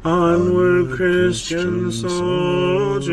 Onward, Christian soldiers,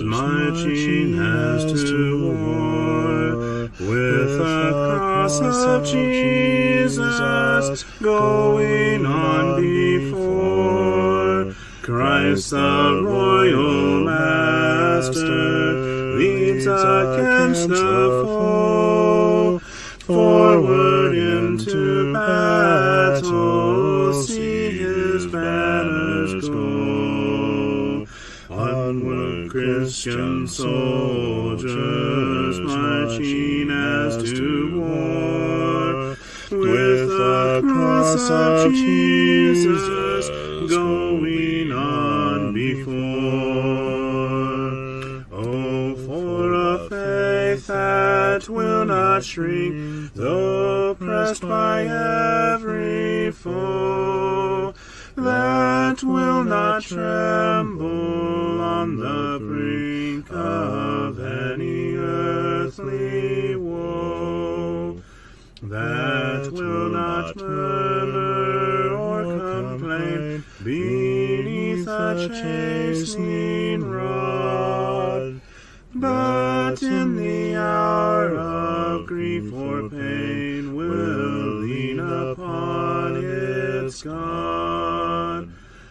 marching as to war, with the cross of Jesus going on before. Christ the royal master leads against the foe, forward into battle, see his banners go. Onward, Christian soldiers, marching as to war, with the cross of Jesus going on before. Oh, for a faith that will not shrink, though pressed by every foe, that will not tremble on the brink of any earthly woe, that will not murmur or complain beneath a chastening rod, but in the hour of grief or pain will lean upon its God.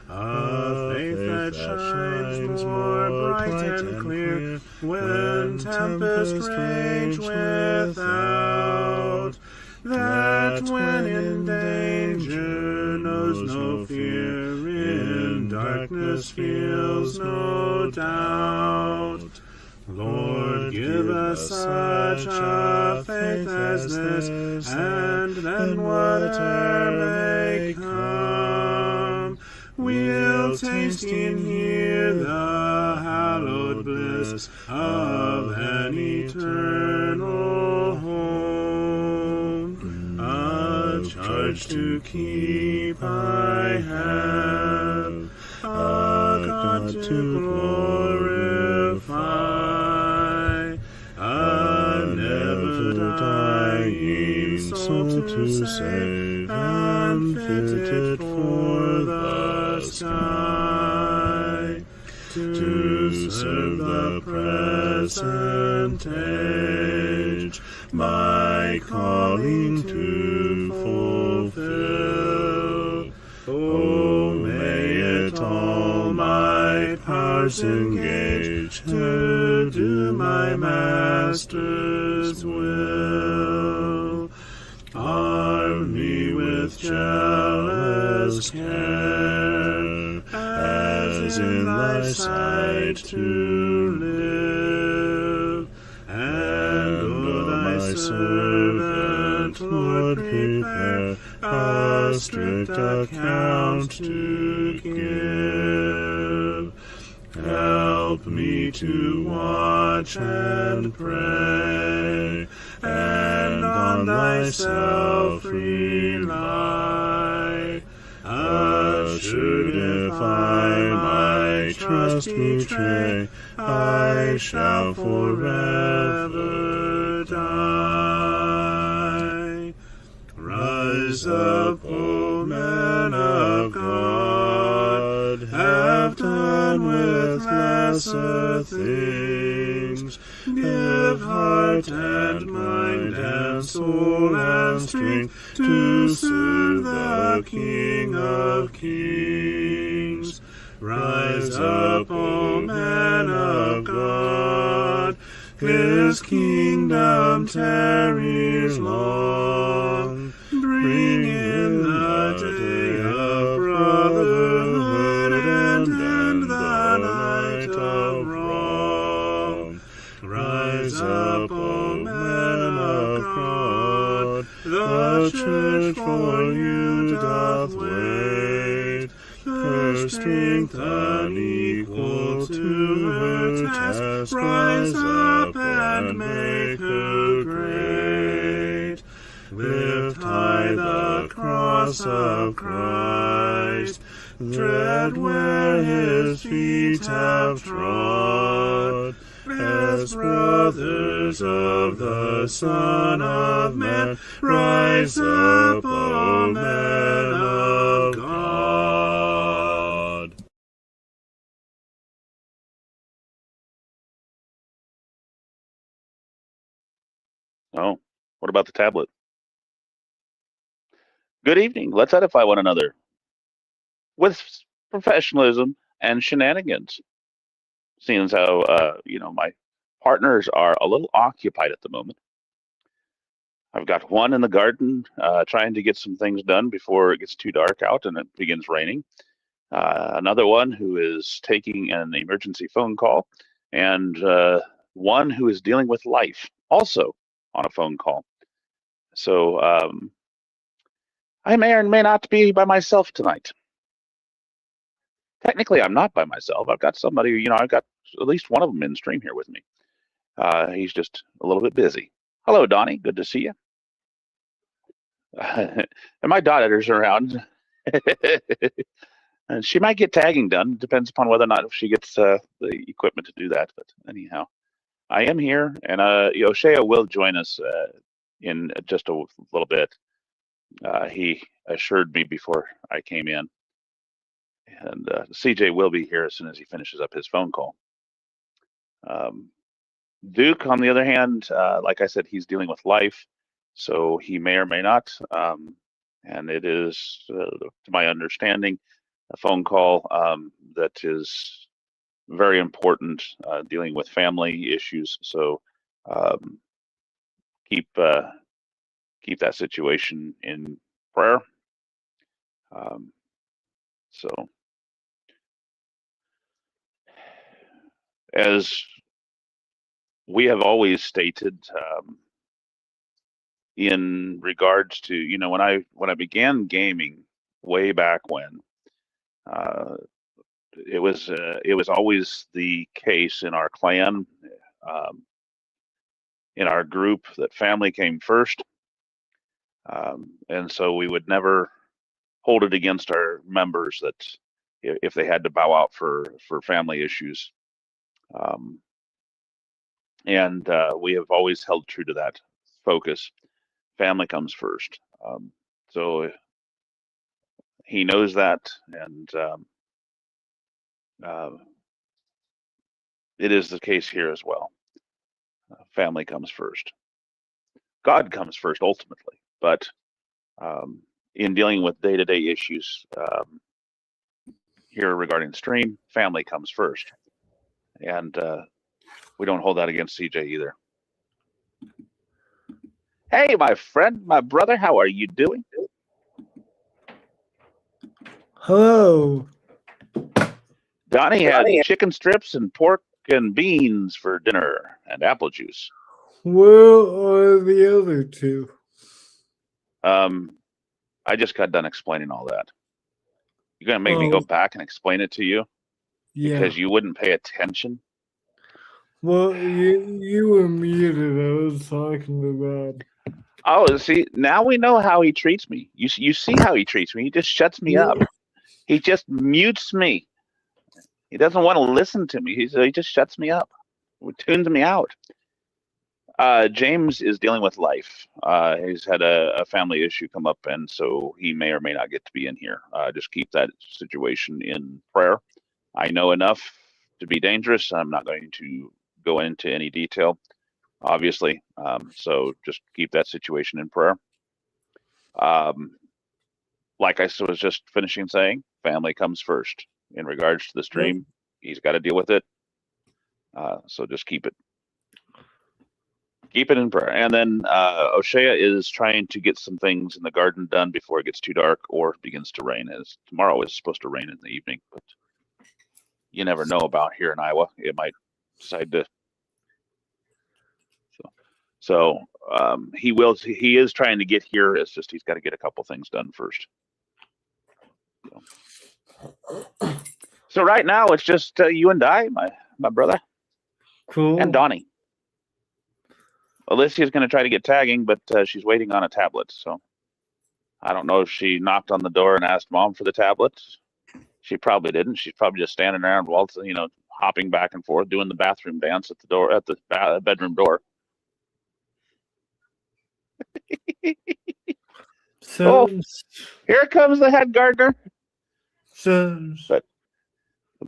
A faith that shines more bright and clear when tempests rage without, that when in danger knows no fear, in darkness feels no doubt. Lord, give us such a faith as this, and then whatever may come, we'll taste and hear the hallowed bliss of an eternal home. A charge to keep I have, a God to glorify, a never-dying soul to save, and fitted for the sky, to serve the present age, my calling to fulfill. Oh, may it all my powers engage to do my Master's will. Arm me with jealous care, as in thy sight to live, and O thy servant, Lord, prepare a strict account to give. Help me to watch and pray, and on thyself rely. Assured if I my trust betray, I shall forever die. Rise up, O men of God, have done with lesser things. Give heart and mind and soul and strength to serve the King of Kings. Rise up, O men of God, his kingdom tarries long. Bring in the day of brotherhood and end the night of wrong. Rise up, O men of God, the church for you doth wait. Her strength unequal to her task, rise up and make her great. Lift high the cross of Christ, tread where his feet have trod. As brothers of the Son of Man, rise up, O men of God. Oh, what about the tablet? Good evening. Let's edify one another with professionalism and shenanigans. Seeing as how my partners are a little occupied at the moment. I've got one in the garden trying to get some things done before it gets too dark out and it begins raining. Another one who is taking an emergency phone call, and one who is dealing with life also on a phone call. So I may or may not be by myself tonight. Technically, I'm not by myself. I've got somebody, I've got at least one of them in stream here with me. He's just a little bit busy. Hello, Donnie. Good to see you. And my daughter's around. And she might get tagging done. Depends upon whether or not she gets the equipment to do that. But anyhow, I am here, and O'Shea will join us in just a little bit. He assured me before I came in. And CJ will be here as soon as he finishes up his phone call. Duke, on the other hand, like I said, he's dealing with life, so he may or may not. And it is, to my understanding, a phone call that is very important, dealing with family issues. So keep that situation in prayer. So as we have always stated, in regards to when I began gaming way back when, it was always the case in our clan, in our group, that family came first, and so we would never hold it against our members that if they had to bow out for family issues. And we have always held true to that focus. Family comes first. So he knows that, and it is the case here as well. Family comes first. God comes first ultimately, but in dealing with day-to-day issues here regarding stream, family comes first. And we don't hold that against CJ either. Hey, my friend, my brother, how are you doing? Hello. Donnie had chicken strips and pork and beans for dinner and apple juice. Where are the other two? I just got done explaining all that. You're going to make me go back and explain it to you? Yeah. Because you wouldn't pay attention? Well, you were muted. I was talking about. Oh, see, now we know how he treats me. You see how he treats me. He just shuts me up. He just mutes me. He doesn't want to listen to me. He just shuts me up. He tunes me out. James is dealing with life. He's had a family issue come up, and so he may or may not get to be in here. Just keep that situation in prayer. I know enough to be dangerous. I'm not going to go into any detail, obviously. So just keep that situation in prayer. Like I was just finishing saying, family comes first. In regards to the stream, he's got to deal with it. So just keep it in prayer. And then O'Shea is trying to get some things in the garden done before it gets too dark or begins to rain. As tomorrow is supposed to rain in the evening, but you never know about here in Iowa. It might decide to. So he is trying to get here. It's just he's got to get a couple things done first. So right now it's just you and I, my brother, cool, and Donnie. Alicia's going to try to get tagging, but she's waiting on a tablet. So I don't know if she knocked on the door and asked Mom for the tablet. She probably didn't. She's probably just standing around, waltzing, hopping back and forth, doing the bathroom dance at the bedroom door. So here comes the head gardener. But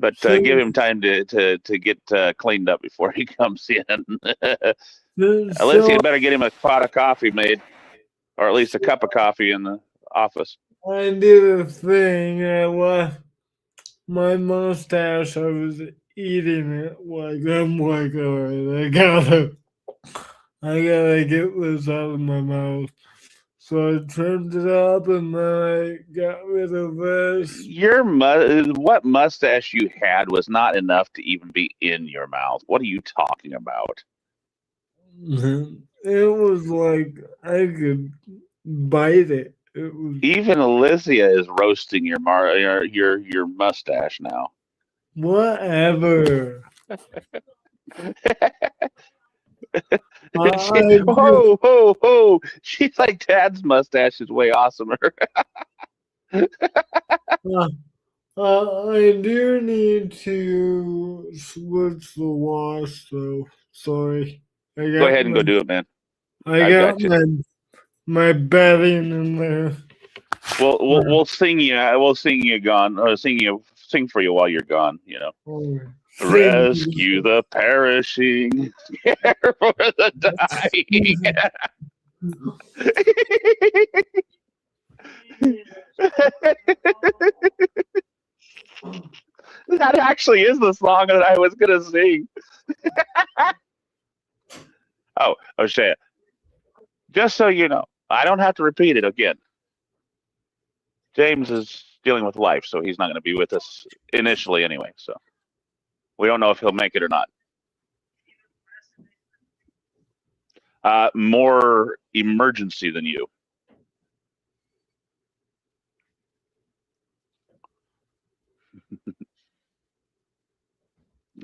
But So, give him time to get cleaned up before he comes in. Unless so you better get him a pot of coffee made, or at least a cup of coffee in the office. I did a thing. I left my mustache. I was eating it. Like I'm like, all right, I gotta get this out of my mouth. So I trimmed it up and then I got rid of this. What mustache you had was not enough to even be in your mouth. What are you talking about? It was like I could bite it. It was Even Alicia is roasting your mustache now. whatever. She, I do, ho ho ho! She's like Dad's mustache is way awesomer. uh, I do need to switch the wash though. Sorry. I Go got ahead and my go do it, man. I I've got got you. my bedding in there. We'll sing you. We'll sing you gone. Or sing for you while you're gone. You know. Thank Rescue the perishing, care for the dying. That actually is the song that I was gonna sing. Oh, O'Shea, just so you know, I don't have to repeat it again. James is dealing with life, so he's not going to be with us initially anyway. So we don't know if he'll make it or not. More emergency than you.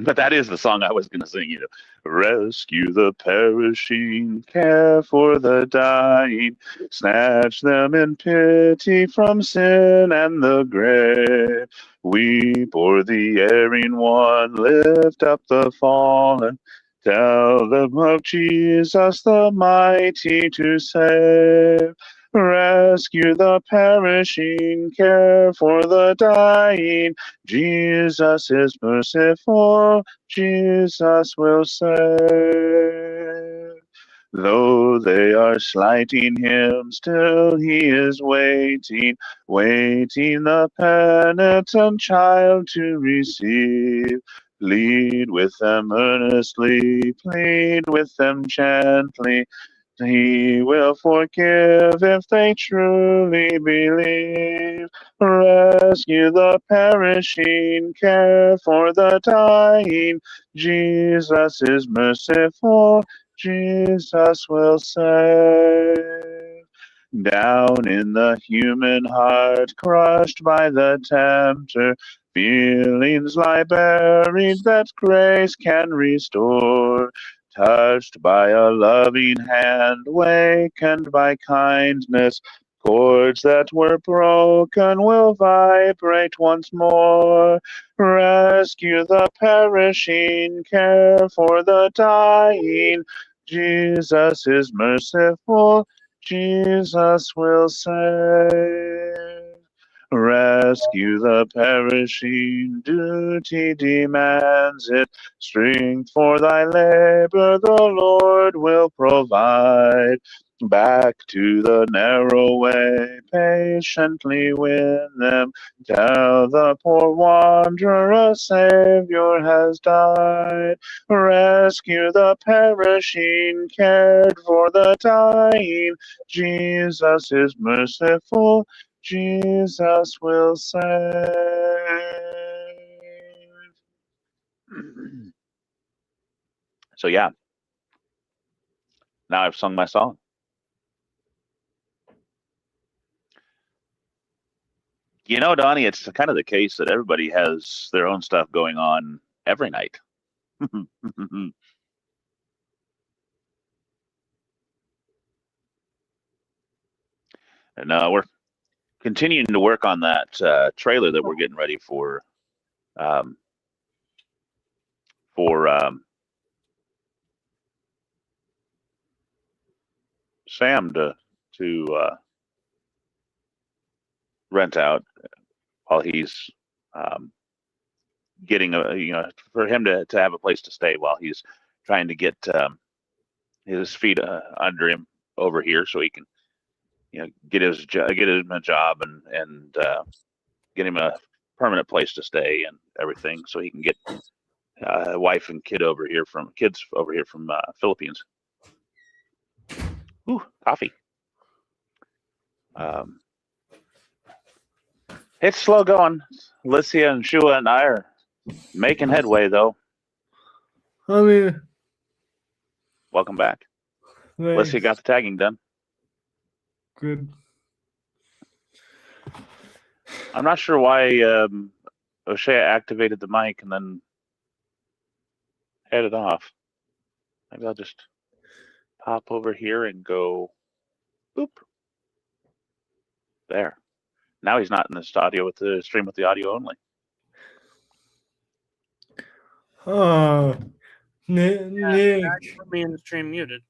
But that is the song I was going to sing, you know. Rescue the perishing, care for the dying, snatch them in pity from sin and the grave. Weep o'er the erring one, lift up the fallen, tell them of Jesus the mighty to save. Rescue the perishing, care for the dying, Jesus is merciful, Jesus will save. Though they are slighting him, still he is waiting, waiting the penitent child to receive. Plead with them earnestly, plead with them gently. He will forgive if they truly believe. Rescue the perishing, care for the dying. Jesus is merciful, Jesus will save. Down in the human heart, crushed by the tempter, feelings lie buried that grace can restore. Touched by a loving hand, wakened by kindness, chords that were broken will vibrate once more. Rescue the perishing, care for the dying. Jesus is merciful, Jesus will save. Rescue the perishing, duty demands it. Strength for thy labor the Lord will provide. Back to the narrow way, patiently win them. Tell the poor wanderer a Savior has died. Rescue the perishing, cared for the dying. Jesus is merciful, Jesus will save. So yeah, now I've sung my song. You know, Donnie, it's kind of the case that everybody has their own stuff going on every night. And we're continuing to work on that trailer that we're getting ready um, for Sam to rent out while he's um, getting for him to have a place to stay while he's trying to get his feet under him over here, so he can get him a job and get him a permanent place to stay and everything, so he can get wife and kids over here from Philippines. Ooh, coffee. It's slow going. Alicia and Shua and I are making headway, though. I mean, welcome back. thanks. Alicia got the tagging done. Good. I'm not sure why O'Shea activated the mic and then headed off. Maybe I'll just pop over here and go boop. There. Now he's not in this audio with the stream with the audio only. Nick. You put me in the stream muted.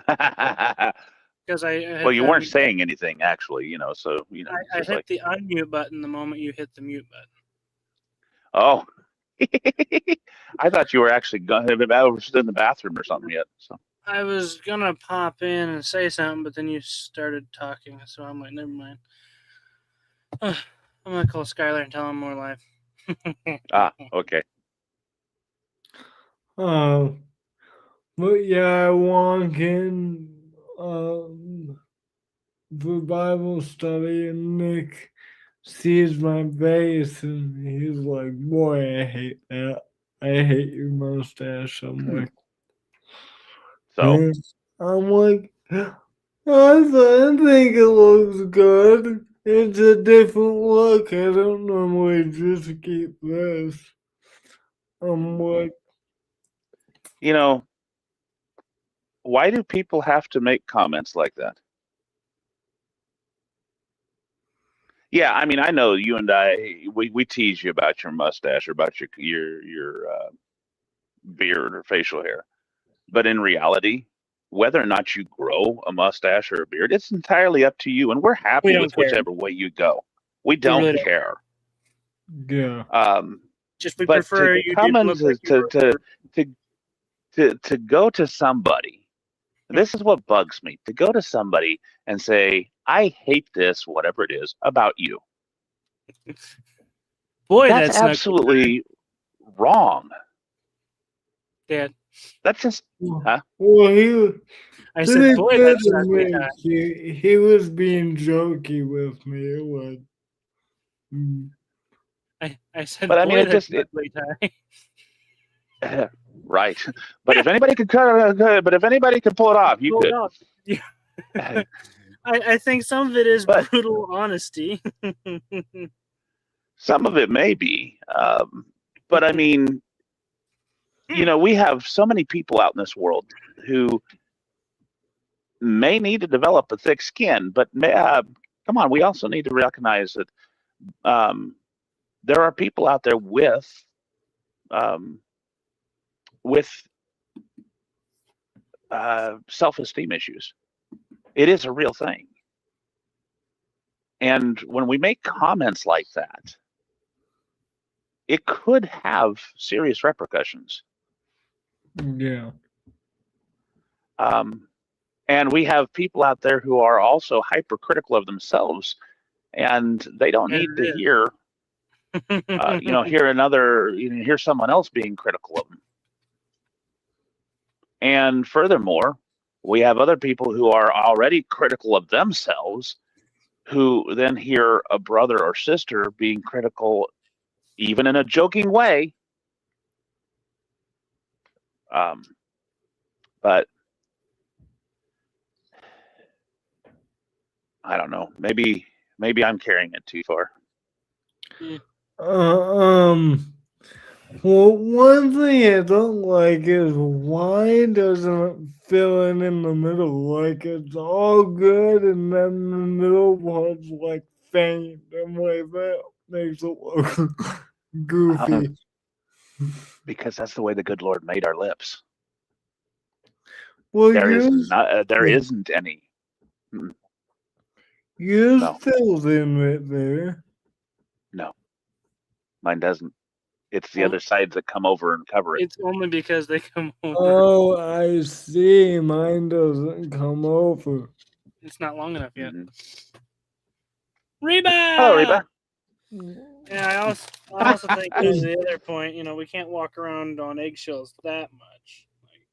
Because well, you weren't saying anything actually, so I hit the unmute button the moment you hit the mute button. Oh. I thought you were actually going to be in the bathroom or something yet. So I was gonna pop in and say something, but then you started talking, so I'm like, never mind. I'm gonna call Skylar and tell him more live. Okay. But yeah, I walk in the Bible study and Nick sees my face and he's like, boy, I hate that. I hate your mustache. I'm like, so I'm like, I think it looks good. It's a different look. I don't normally just keep this. I'm like, why do people have to make comments like that? Yeah, I mean, I know you and I, we tease you about your mustache or about your beard or facial hair, but in reality, whether or not you grow a mustache or a beard, it's entirely up to you, and we're happy with whichever way you go. We don't care. Yeah. Just we prefer you didn't look like to go to somebody. This is what bugs me. To go to somebody and say, I hate this, whatever it is, about you. Boy, that's absolutely wrong. Dad. That's just, huh? Well, I said, boy, that's not he was being jokey with me. I said, but I mean, right. But if anybody could pull it off, you could. Yeah. I think some of it is brutal honesty. Some of it may be, but I mean, we have so many people out in this world who may need to develop a thick skin, but come on, we also need to recognize that there are people out there with self-esteem issues. It is a real thing. And when we make comments like that, it could have serious repercussions. Yeah. And we have people out there who are also hypercritical of themselves, and they don't need to hear, hear someone else being critical of them. And furthermore, we have other people who are already critical of themselves, who then hear a brother or sister being critical, even in a joking way. But I don't know. Maybe I'm carrying it too far. Well, one thing I don't like is why doesn't it fill in the middle? Like it's all good, and then the middle part's like faint. I'm like, that makes it look goofy. Because that's the way the good Lord made our lips. Well, there isn't any. You filled in it there. No. Mine doesn't. It's the Oh. other sides that come over and cover it. It's only because they come over. Oh, I see. Mine doesn't come over. It's not long enough yet. Mhm. Reba! Hello, Reba. Yeah, I also think the other point, we can't walk around on eggshells that much. Like,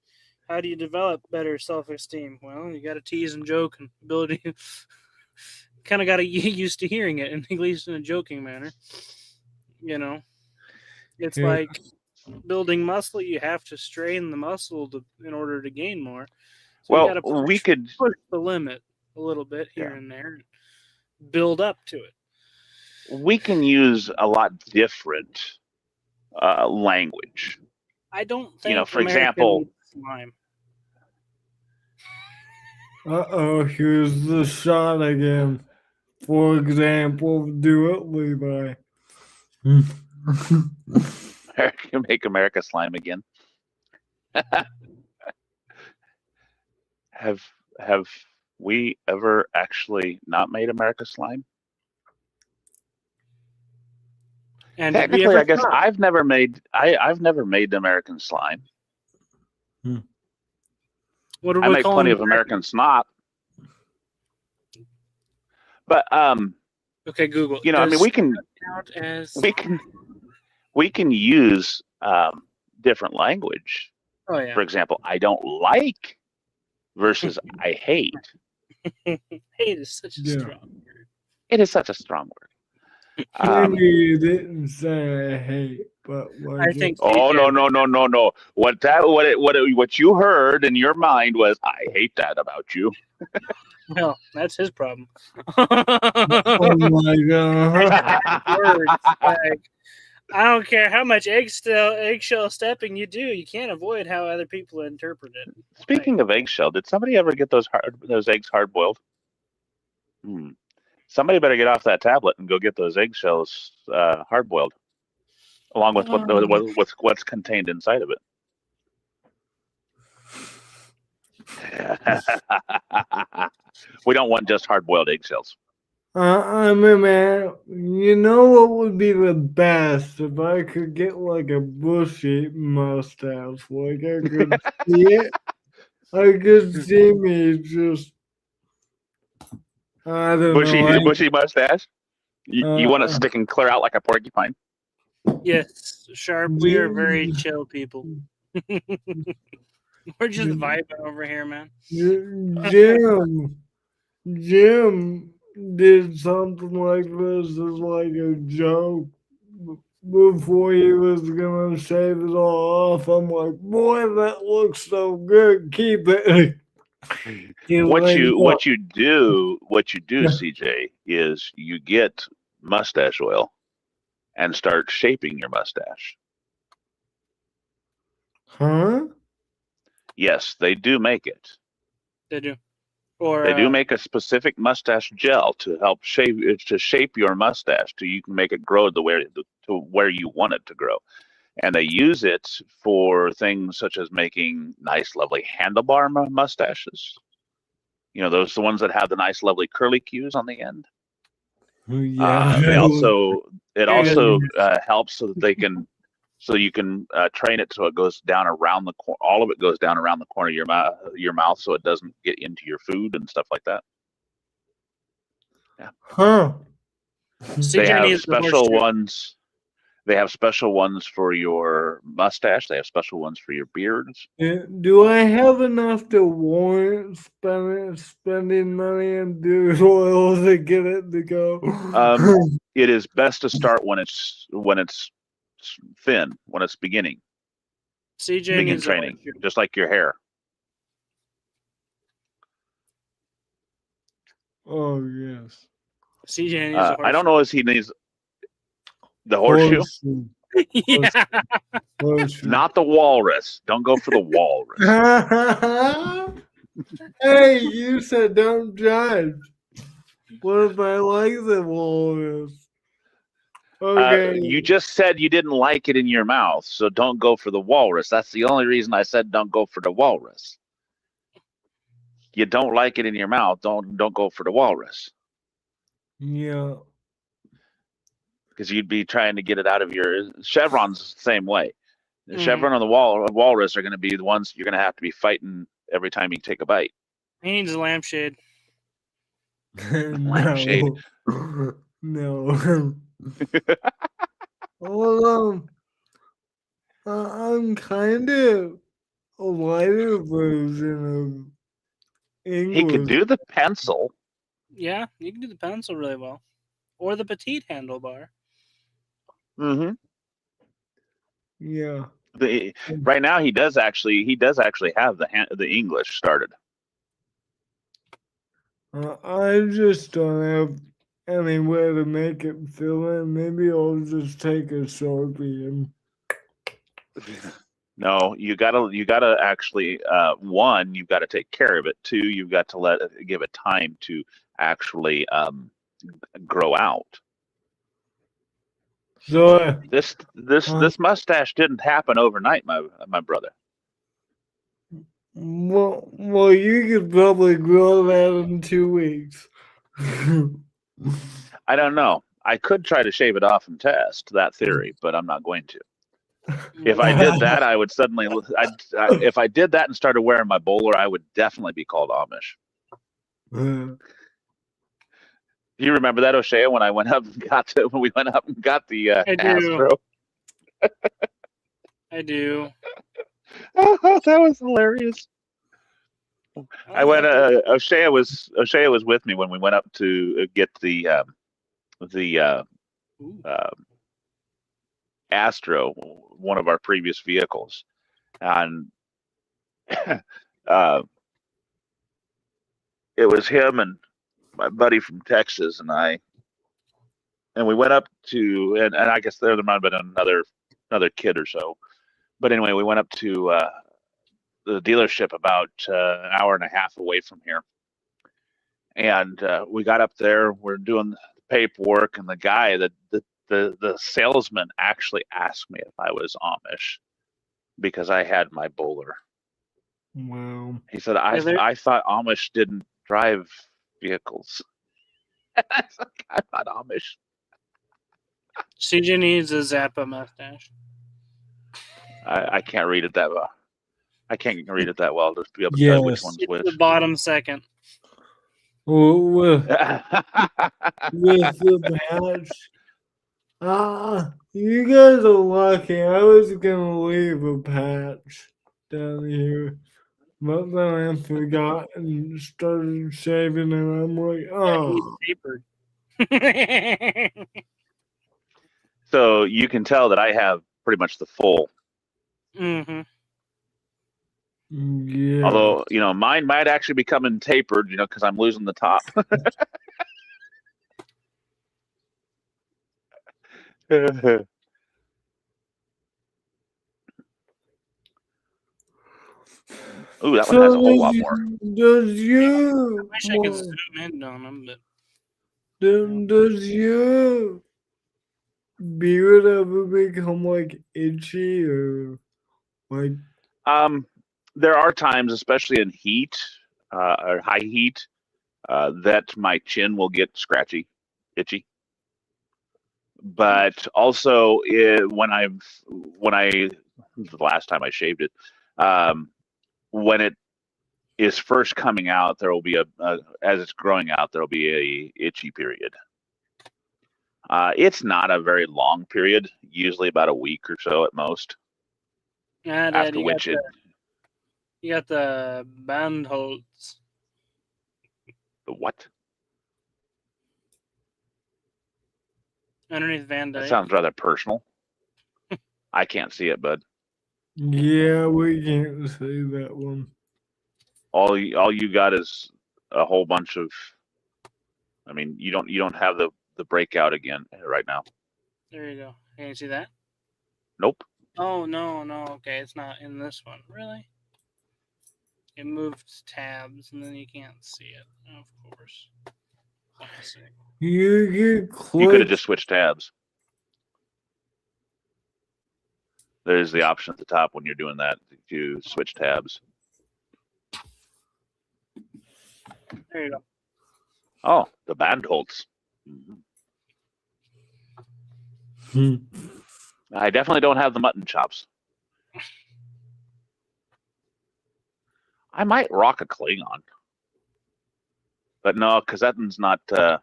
how do you develop better self-esteem? Well, you got to tease and joke and ability. Kind of got to get used to hearing it, and at least in a joking manner. It's Yeah. like building muscle. You have to strain the muscle in order to gain more. So you got to Well, we could. push the limit a little bit here Yeah. and there, and build up to it. We can use a lot different language. I don't think For America example, needs slime. Uh-oh, here's the shot again. For example, do it, Levi. make America slime again. Have we ever actually not made America slime? And did we Technically, ever I guess stop? I've never made American slime. What are I we make calling plenty of American snot. But Okay, Google. I mean, Does we can count as? we can use different language. Oh yeah. For example, I don't like versus I hate. Hate is such a Yeah. strong word. It is such a strong word. Maybe you didn't say I hate, but I think. Oh CJ no! What you heard in your mind was I hate that about you. Well, that's his problem. Oh my god. Words like I don't care how much eggshell stepping you do, you can't avoid how other people interpret it. Speaking of eggshell, did somebody ever get those eggs hard boiled? Somebody better get off that tablet and go get those eggshells hard boiled, along with what's contained inside of it. We don't want just hard boiled eggshells. I mean, man, you know what would be the best if I could get like a bushy mustache? Like I could see it. I could see me just. I don't know. Bushy mustache. You want it sticking clear out like a porcupine? Yes, Sharp. We are very chill people. We're just vibing over here, man. Jim did something like this as like a joke before he was gonna shave it all off. I'm like, boy, that looks so good. Keep it. What you do, CJ, is you get mustache oil and start shaping your mustache. Huh? Yes, they do make it. They do. Or they do make a specific mustache gel to help shape your mustache so you can make it grow to where you want it to grow. And they use it for things such as making nice, lovely handlebar mustaches. Those are the ones that have the nice, lovely curly cues on the end. Yeah. It also helps so that you can train it so it goes down around all of it goes down around the corner of your mouth so it doesn't get into your food and stuff like that. Yeah. Huh. They have special ones. They have special ones for your mustache. They have special ones for your beards. Do I have enough to warrant spending money on dude oil to get it to go? It is best to start when it's thin, when it's beginning. CJ begin training, just like your hair. Oh yes. CJ needs a horseshoe. I don't know if he needs the horseshoe. Yeah. Horseshoe. Not the walrus. Don't go for the walrus. Hey, you said don't judge. What if I like the walrus? Okay. You just said you didn't like it in your mouth, so don't go for the walrus. That's the only reason I said don't go for the walrus. You don't like it in your mouth, don't go for the walrus. Yeah. because you'd be trying to get it out of your chevrons the same way. The Mhm. chevron on the walrus are going to be the ones you're going to have to be fighting every time you take a bite. He needs a lampshade. Lampshade. No. Well, I'm kind of a lighter version of He could English. do the pencil. Yeah, you can do the pencil really well, or the petite handlebar. Mm-hmm. Yeah. Right now, he does actually have the English started. I just don't have any way to make it fill in. Maybe I'll just take a Sharpie and. No, you gotta actually one, you've got to take care of it. Two, you've got to give it time to actually grow out. So, This mustache didn't happen overnight, my brother. well, you could probably grow that in 2 weeks. I don't know. I could try to shave it off and test that theory, but I'm not going to. If I did that, I would suddenly. If I did that and started wearing my bowler, I would definitely be called Amish. Do you remember that, O'Shea, when I went up and when we went up and got the I do. Astro? I do. Oh, that was hilarious. I went. O'Shea was with me when we went up to get the Astro, one of our previous vehicles, and it was him and my buddy from Texas and I, and we went up to, and I guess there might have been another kid or so, but anyway, we went up to the dealership about an hour and a half away from here, and we got up there. We're doing the paperwork, and the guy, the salesman, actually asked me if I was Amish because I had my bowler. Wow. He said, I thought Amish didn't drive vehicles. I was like, I'm not Amish. CJ needs a Zappa mustache. I can't read it that well. I can't read it that well to be able to tell you which one's It's which. the bottom second. With the patch. You guys are lucky. I was gonna leave a patch down here. But then I forgot and started shaving, and I'm like, He's oh. tapered. So you can tell that I have pretty much the full. Mm-hmm. Yeah. Although, mine might actually be coming tapered, because I'm losing the top. Ooh, that one has a whole lot more. Does you? I wish I could zoom in on him, but Does your beard ever become like itchy or like? There are times, especially in heat or high heat, that my chin will get scratchy, itchy. But also, the last time I shaved it, when it is first coming out, there will be as it's growing out, there will be a itchy period. It's not a very long period, usually about a week or so at most. Dad, After which you got the bandholz. The what? Underneath Van Dyke. That sounds rather personal. I can't see it, bud. Yeah, we can't see that one. All you got is a whole bunch of. I mean, you don't have the breakout again right now. There you go. Can you see that? Nope. Oh no. Okay, it's not in this one. Really? It moved tabs, and then you can't see it. Of course. Classic. You could have just switched tabs. There's the option at the top when you're doing that to switch tabs. There you go. Oh, the Bandholz. I definitely don't have the mutton chops. I might rock a Klingon, but no, because that one's not. That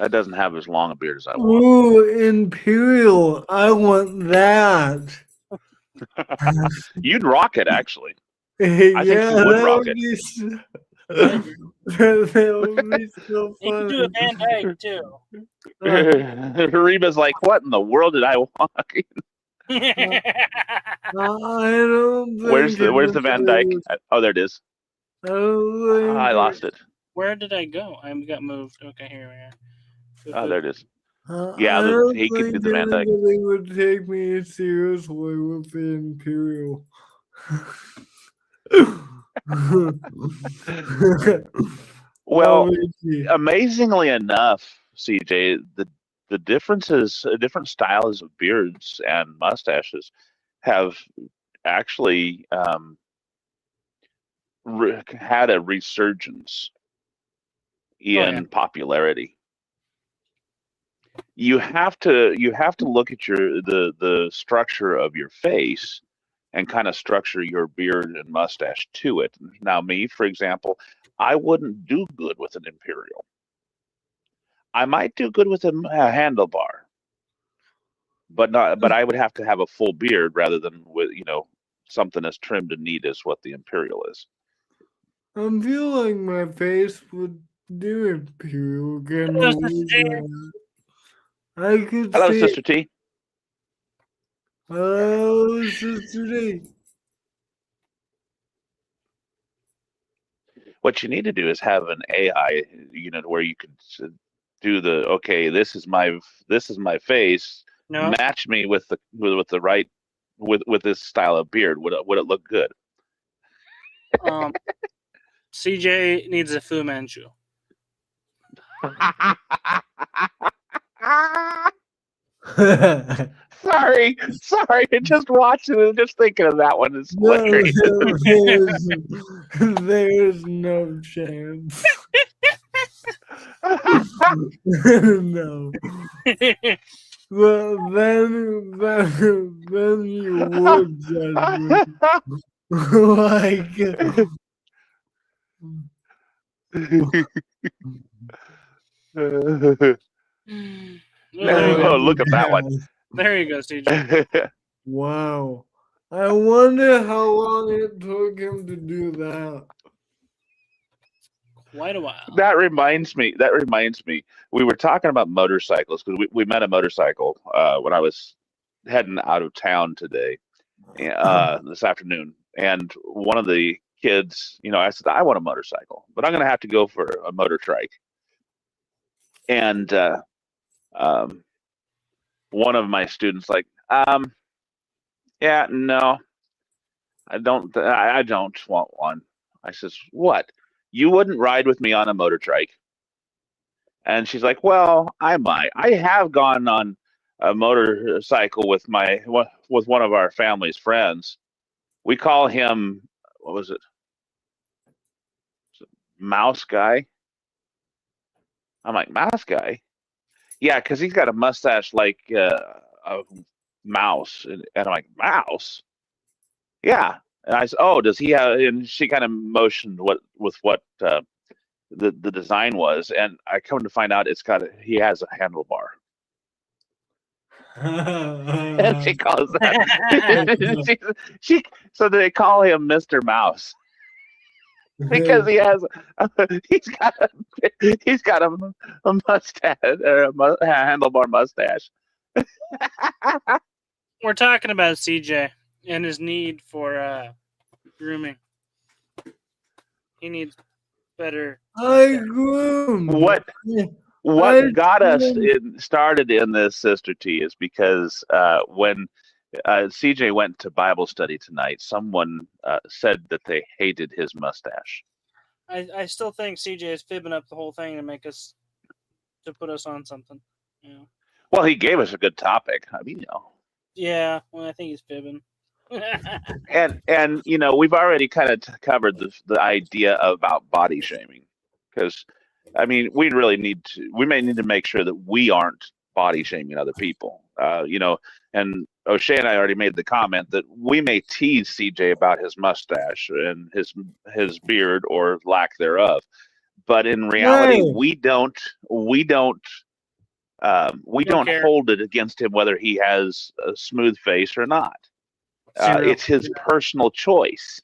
doesn't have as long a beard as I want. Ooh, Imperial. I want that. You'd rock it, actually. Yeah, think you would rock it. I agree. That would be so You can funny. do a Van Dyke too. Reba's like, what in the world did I walk? I don't Where's think the Van Dyke? Oh, there it is. I don't think I lost it. Where did I go? I got moved. Okay, here we are. Oh, there it is. I Yeah, don't he can do think the Van Dyke. anybody would take me seriously with the Imperial. Well, Obviously. amazingly enough, CJ, the differences, different styles of beards and mustaches have actually had a resurgence in popularity. You have to look at the structure of your face and kind of structure your beard and mustache to it. Now, me, for example, I wouldn't do good with an imperial. I might do good with a handlebar, but not. But I would have to have a full beard rather than with something as trimmed and neat as what the imperial is. I feel like my face would do Imperial again. Hello, Sister T. I could Hello, see. Sister T. Hello, Sister T. What you need to do is have an AI, where you could do the okay. This is my face. No. Match me with the right with this style of beard. Would it look good? CJ needs a Fu Manchu. Sorry. Just watching it, just thinking of that one is hilarious. There's no chance. No. Well, then you would judge me. Like. Oh, look at that one. There you go, CJ. Wow. I wonder how long it took him to do that. Quite a while. That reminds me. We were talking about motorcycles because we met a motorcycle when I was heading out of town today, this afternoon. And one of the kids, I said, I want a motorcycle, but I'm going to have to go for a motor trike. And one of my students like, yeah, no, I don't want one. I says, what? You wouldn't ride with me on a motor trike? And she's like, well, I might. I have gone on a motorcycle with one of our family's friends. We call him, what was it? Mouse Guy? I'm like, Mouse Guy? Yeah, because he's got a mustache like a mouse. And I'm like, mouse? Yeah. And I said, oh, does he have, and she kind of motioned what the design was. And I come to find out he has a handlebar. And she calls that, so they call him Mr. Mouse. Because he's got a mustache or a handlebar mustache. We're talking about CJ and his need for grooming. He needs better. I groom. What got us started in this, Sister T, is because when CJ went to Bible study tonight, someone said that they hated his mustache. I still think CJ is fibbing up the whole thing to put us on something. Yeah. Well, he gave us a good topic. I mean, Yeah, well, I think he's fibbing. and we've already kind of covered the idea about body shaming, because I mean we may need to make sure that we aren't body shaming other people. And O'Shea and I already made the comment that we may tease CJ about his mustache and his beard or lack thereof, but in reality, Right. we don't care. hold it against him whether he has a smooth face or not. Zero. It's his personal choice.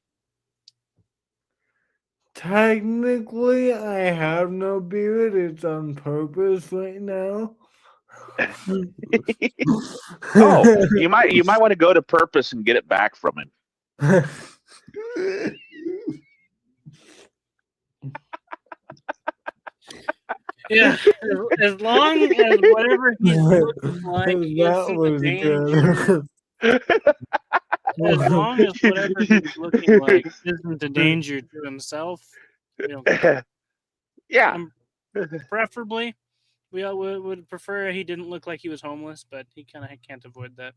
Technically, I have no beard. It's on purpose right now. Oh, you might want to go to Purpose and get it back from him. Yeah, as long as whatever he's looking like That isn't a was danger. good. As long as whatever he's looking like isn't a danger to himself, we don't care. Yeah. Preferably, we all would prefer he didn't look like he was homeless, but he kind of can't avoid that.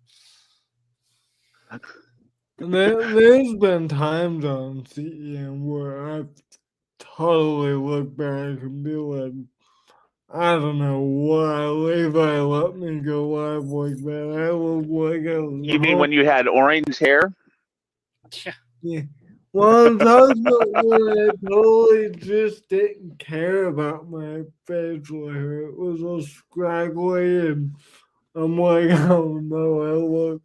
There's been times on CEM where I've totally look back and be like, I don't know why Levi let me go live like that. I look like I was You mean when you had orange hair? Yeah. Well, I'm talking about when I totally just didn't care about my facial hair. It was all scraggly, and I'm like, oh no,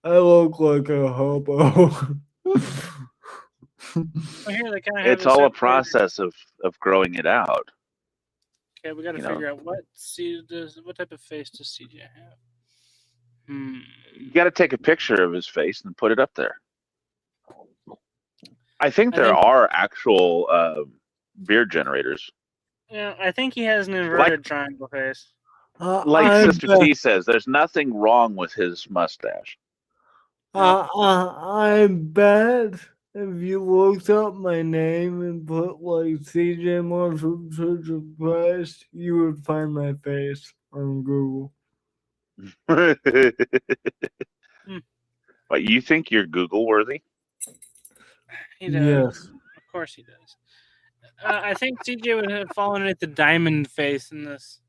I look like a hobo. Here they kind of have It's all a separated. process of growing it out. Okay, we got to figure out what type of face does CJ have. You got to take a picture of his face and put it up there. I think there are actual beard generators. Yeah, I think he has an inverted triangle face. Like Sister T says, there's nothing wrong with his mustache. I bet if you looked up my name and put like CJ Marshall Church of Christ, you would find my face on Google. But you think you're Google worthy? He does. Yes. Of course he does. I think CJ would have fallen at the diamond face in this.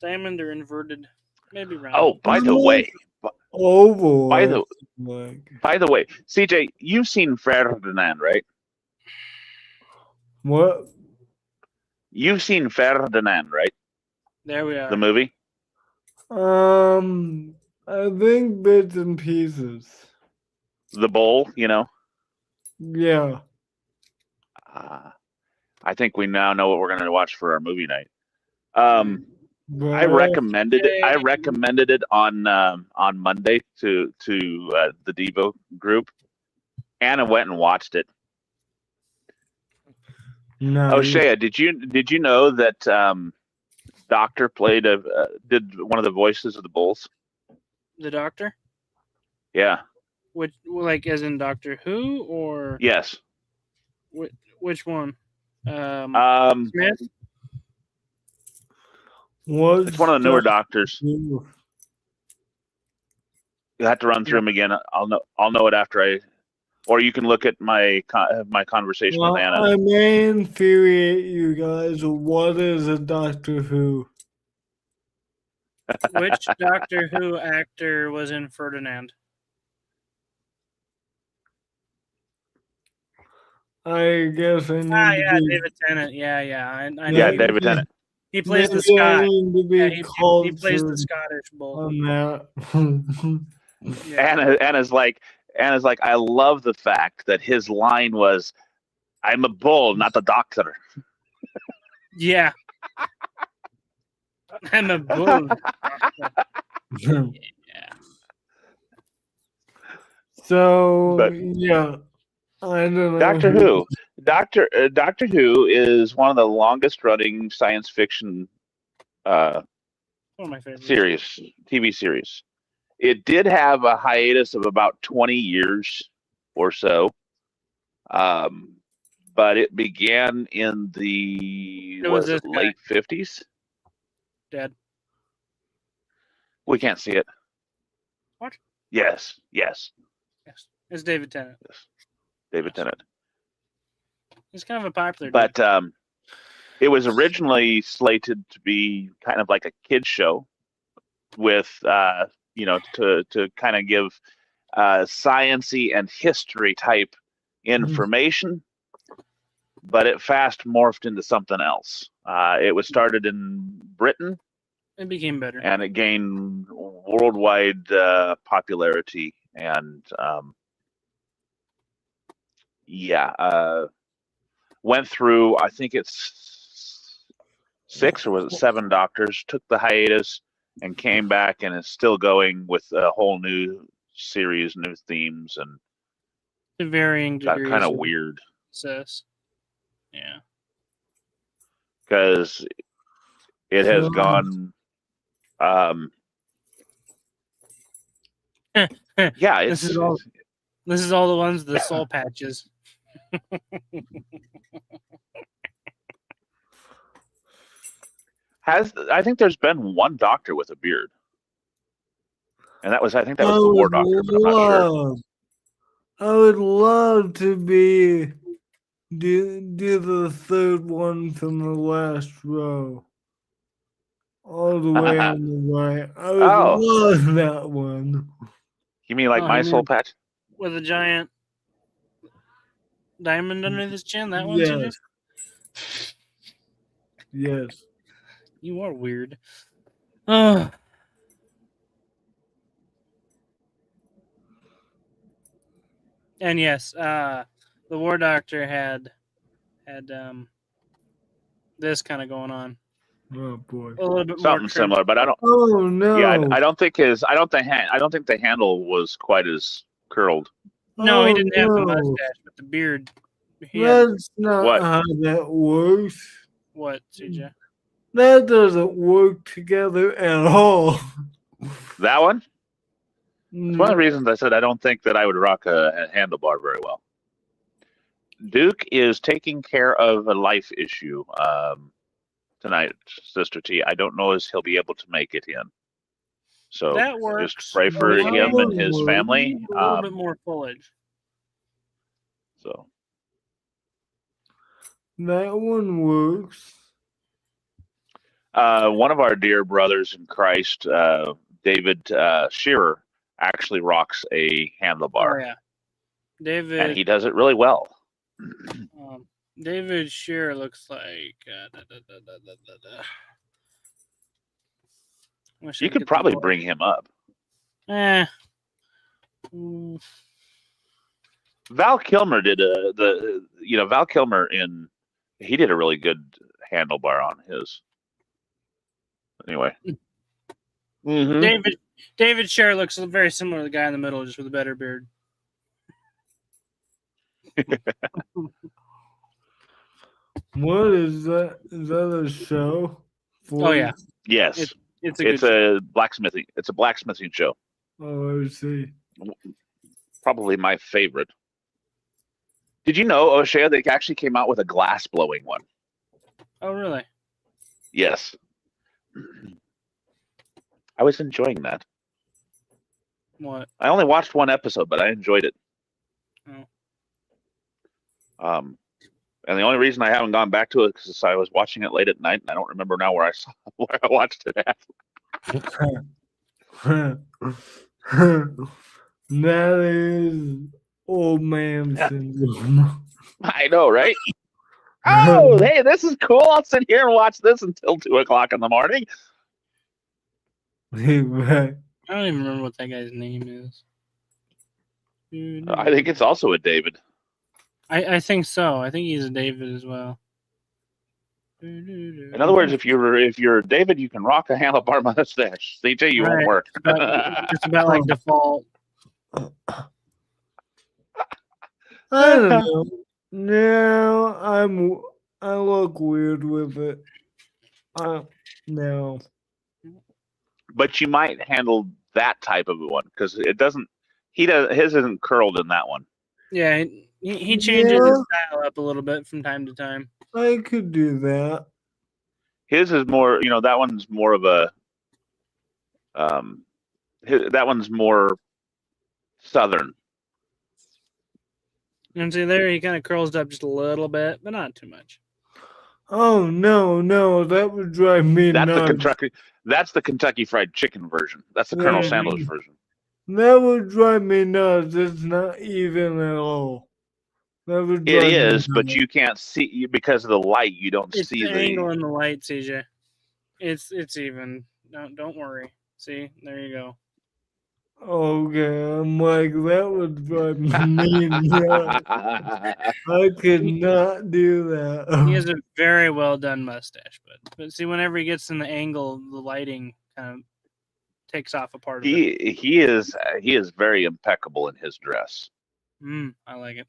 Diamond or inverted, maybe round. Oh, by the way, oval. By the way, CJ, you've seen Ferdinand, right? What? You've seen Ferdinand, right? There we are. The movie. I think bits and pieces. The Bowl, Yeah. I think we now know what we're going to watch for our movie night. I recommended it on Monday to the Devo group. Anna went and watched it. No. O'Shea, did you know that Doctor did one of the voices of the Bulls? The Doctor? Yeah. Which, like, as in Doctor Who, or yes? Which one? Smith. It's one of the newer Doctors. You have to run through them again. I'll know it after or you can look at my conversation with Anna. I may infuriate you guys. What is a Doctor Who? Which Doctor Who actor was in Ferdinand? I guess I need David Tennant. Yeah. I know. Yeah, David Tennant. He plays the Scot. He plays the Scottish Bull. On that. Anna's like, I love the fact that his line was, "I'm a bull, not the doctor." Yeah. I'm a bull. Yeah. So yeah. I don't know. Doctor Who. Doctor Who is one of the longest running science fiction one of my favorites. TV series. It did have a hiatus of about 20 years or so, but it began in the late 50s. Dead. We can't see it. What? Yes. It's David Tennant. Yes. David Tennant. He's kind of a popular but it was originally slated to be kind of like a kid's show, with to kind of give science-y and history type information, but it fast morphed into something else. It was started in Britain. It became better. And it gained worldwide popularity. And went through, I think it's 6 or was it 7 doctors, took the hiatus and came back and is still going with a whole new series, new themes, and to varying got degrees. kind of weird. Success. Yeah. Because it has gone. Yeah, this is all the ones, the soul patches. I think there's been one doctor with a beard, and I think that was the War Doctor, but I'm not sure. I would love to do the third one from the last row, all the way on the right. I would love that one. You mean like my soul patch? With a giant diamond under his chin? That one? Yes. Yes. You are weird. Oh. And yes, the War Doctor had this kind of going on. Oh boy. A little bit something more similar, but I don't. Oh no. Yeah, I don't think the handle was quite as curled. No, he didn't have the mustache, but the beard. That's not how that works. What, CJ? That doesn't work together at all. That one? It's one of the reasons I said I don't think that I would rock a handlebar very well. Duke is taking care of a life issue tonight, Sister T. I don't know if he'll be able to make it in. So that works. Just pray for him and his family. A little bit more foliage. So that one works. One of our dear brothers in Christ, David Shearer, actually rocks a handlebar. Oh yeah, David, and he does it really well. David Shearer looks like. You could probably bring him up. Val Kilmer did Val Kilmer he did a really good handlebar on his. Anyway. Mm-hmm. David Shearer looks very similar to the guy in the middle, just with a better beard. What is that? Is that a show? Oh yeah. Yes. It's a blacksmithing. It's a blacksmithing show. Oh, I see. Probably my favorite. Did you know, O'Shea, they actually came out with a glass blowing one? Oh, really? Yes. I was enjoying that. What? I only watched one episode, but I enjoyed it. Oh. And the only reason I haven't gone back to it is because I was watching it late at night, and I don't remember now where I watched it at. That is old man syndrome. I know, right? Oh, hey, this is cool. I'll sit here and watch this until 2:00 in the morning. Right. I don't even remember what that guy's name is. I think it's also a David. I think so. I think he's a David as well. In other words, if you're David, you can rock a handlebar mustache. CJ, you won't work. Just about like default. I don't know. No, I look weird with it. No. But you might handle that type of one because it doesn't. His isn't curled in that one. Yeah, he changes his style up a little bit from time to time. I could do that. His is more, that one's more of a. That one's more southern. And see there, he kind of curls up just a little bit, but not too much. Oh no, that would drive me nuts. That's the Kentucky Fried Chicken version. That's the Colonel Sanders version. That would drive me nuts. It's not even at all. That would It drive me is, but nuts. you can't see because of the light. You don't It's see the angle the. and the light, CJ. It's even. Don't worry. See, there you go. Okay, I'm like, that would drive me nuts. I could not do He that. has a very well done mustache, but see, whenever he gets in the angle, the lighting kind of takes off a part of it. he is very impeccable in his dress. I like it.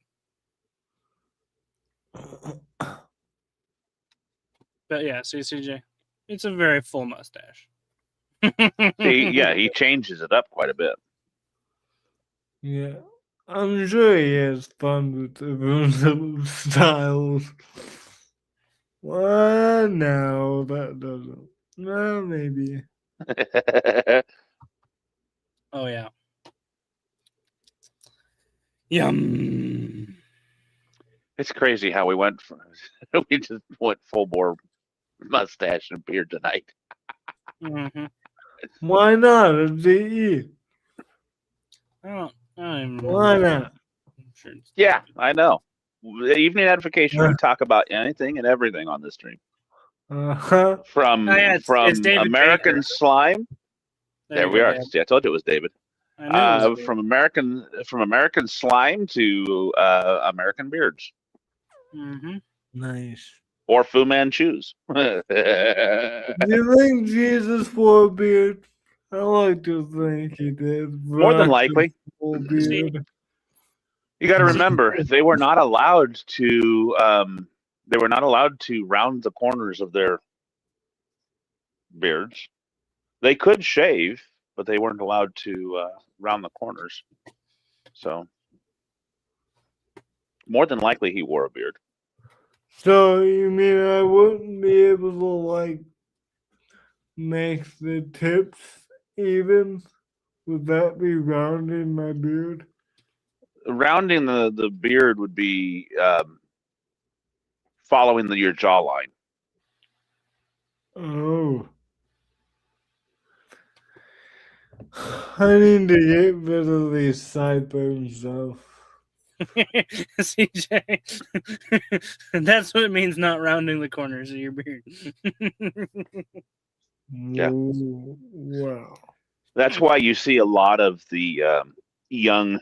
But yeah, see, CJ, it's a very full mustache. See, yeah, he changes it up quite a bit. Yeah, I'm sure he has fun with different styles. Well, no, that doesn't. Well, maybe. Oh yeah. Yum. It's crazy how we went from we just went full bore mustache and beard tonight. Mm-hmm. Why not? It's DE. I don't even remember. Why not? I'm sure it's Yeah, David. I know. Evening Edification, we talk about anything and everything on this stream. Uh-huh. From Oh, yeah, it's David American Baker. Slime. There we you go, are. Dad. See, I told you it was David. I knew it was From American Slime to American Beards Mm-hmm. Nice. or Fu Manchus. Do you think Jesus wore a beard? I like to think he did. More than Rock likely. a full See, beard. You got to remember, they were not allowed to. They were not allowed to round the corners of their beards. They could shave, but they weren't allowed to round the corners. So, more than likely, he wore a beard. So you mean I wouldn't be able to like make the tips even? Would that be rounding my beard? Rounding the beard would be following your jawline. Oh. I need to get rid of these sideburns though. CJ, that's what it means not rounding the corners of your beard. Yeah. Wow. That's why you see a lot of the young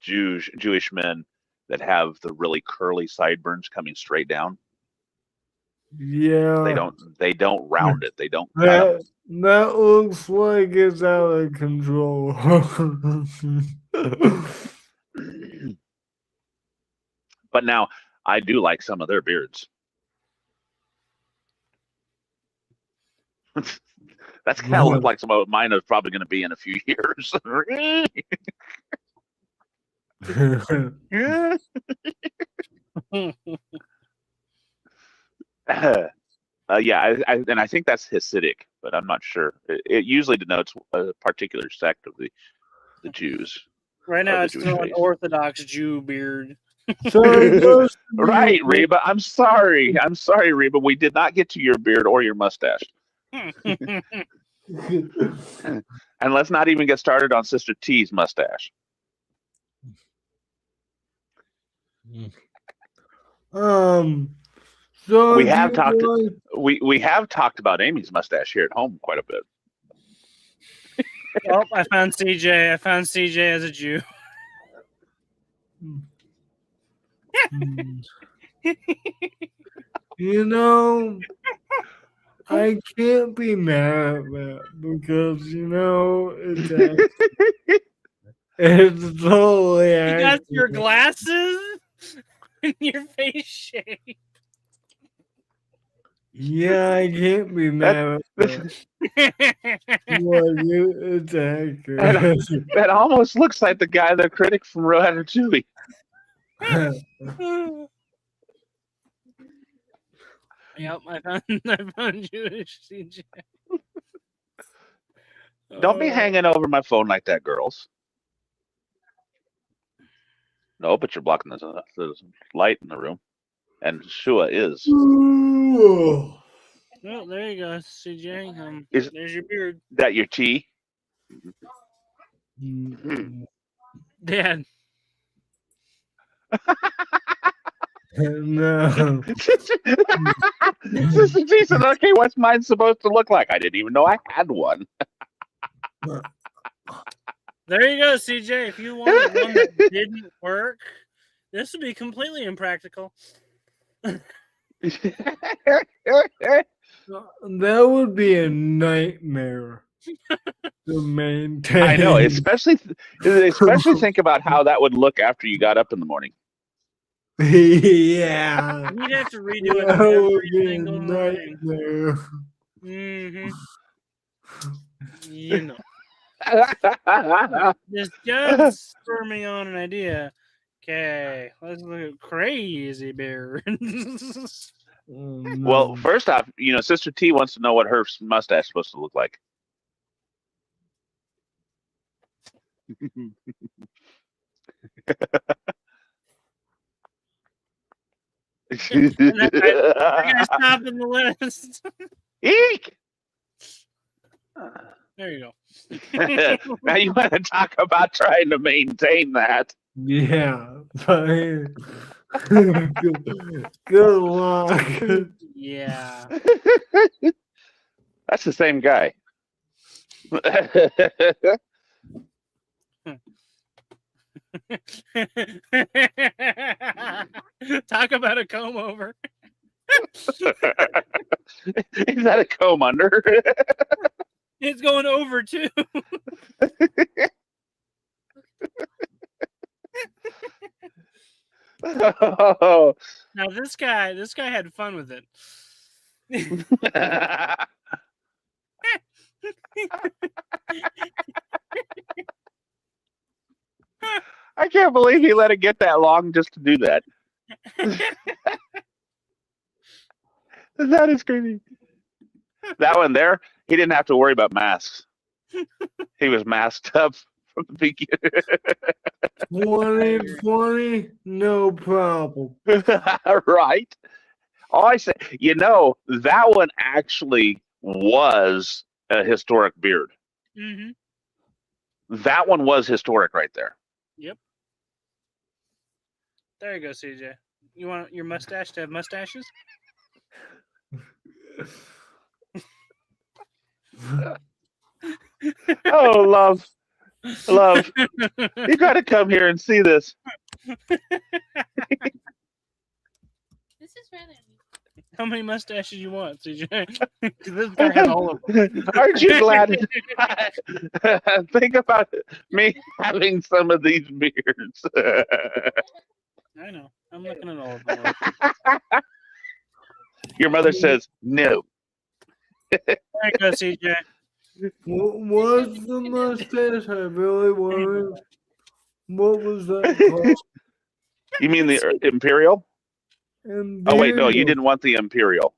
Jewish men that have the really curly sideburns coming straight down. Yeah. They don't round it. They don't cut That looks like it's out of control. But now I do like some of their beards. That's kind of look like some of mine is probably going to be in a few years. Yeah, and I think that's Hasidic, but I'm not sure. It usually denotes a particular sect of the Jews. Right now, the it's Jewish still an faith. Orthodox Jew beard. So it goes to Right, Reba. I'm sorry, Reba. We did not get to your beard or your mustache. And let's not even get started on Sister T's mustache. So we have talked. We have talked about Amy's mustache here at home quite a bit. Oh, I found CJ. I found CJ as a Jew. You know, I can't be mad at that because it's totally. You got your glasses and your face shape. Yeah, I can't be mad at that. It's accurate. That almost looks like the guy, the critic from Ratatouille. Yep, I found Jewish CJ. Don't be hanging over my phone like that, girls. No, but you're blocking the light in the room. And Shua is. Well, there you go, CJ. Is There's your beard, that your tea? Dad. No. Sister T said, okay, what's mine supposed to look like? I didn't even know I had one. There you go, CJ. If you wanted one that didn't work, this would be completely impractical. That would be a nightmare to maintain. I know, especially think about how that would look after you got up in the morning. Yeah. You'd have to redo it That would every be a single morning. nightmare. You know. This does spur me on an idea. Okay, let's look at Crazy Bear. Well, first off, Sister T wants to know what her mustache is supposed to look like. I'm gonna stop in the list. Eek! There you go. Now you want to talk about trying to maintain that. Yeah. Good luck. Yeah. That's the same guy. Talk about a comb over. Is that a comb under? It's going over too. Oh. Now this guy had fun with it. I can't believe he let it get that long just to do that. That is crazy. That one there, he didn't have to worry about masks. He was masked up from the beginning. 2020, no problem. Right? Oh, I say, that one actually was a historic beard. Mm-hmm. That one was historic right there. Yep. There you go, CJ. You want your mustache to have mustaches? Oh, love. You got to come here and see this. This is rather neat. How many mustaches you want, CJ? This guy has all of them. Aren't you glad? Think about me having some of these beards. I know. I'm looking at all of them. Your mother says no. There you go, CJ. What's the mustache? I really wanted. What was that called? You mean the Imperial? Oh, wait, no, you didn't want the Imperial.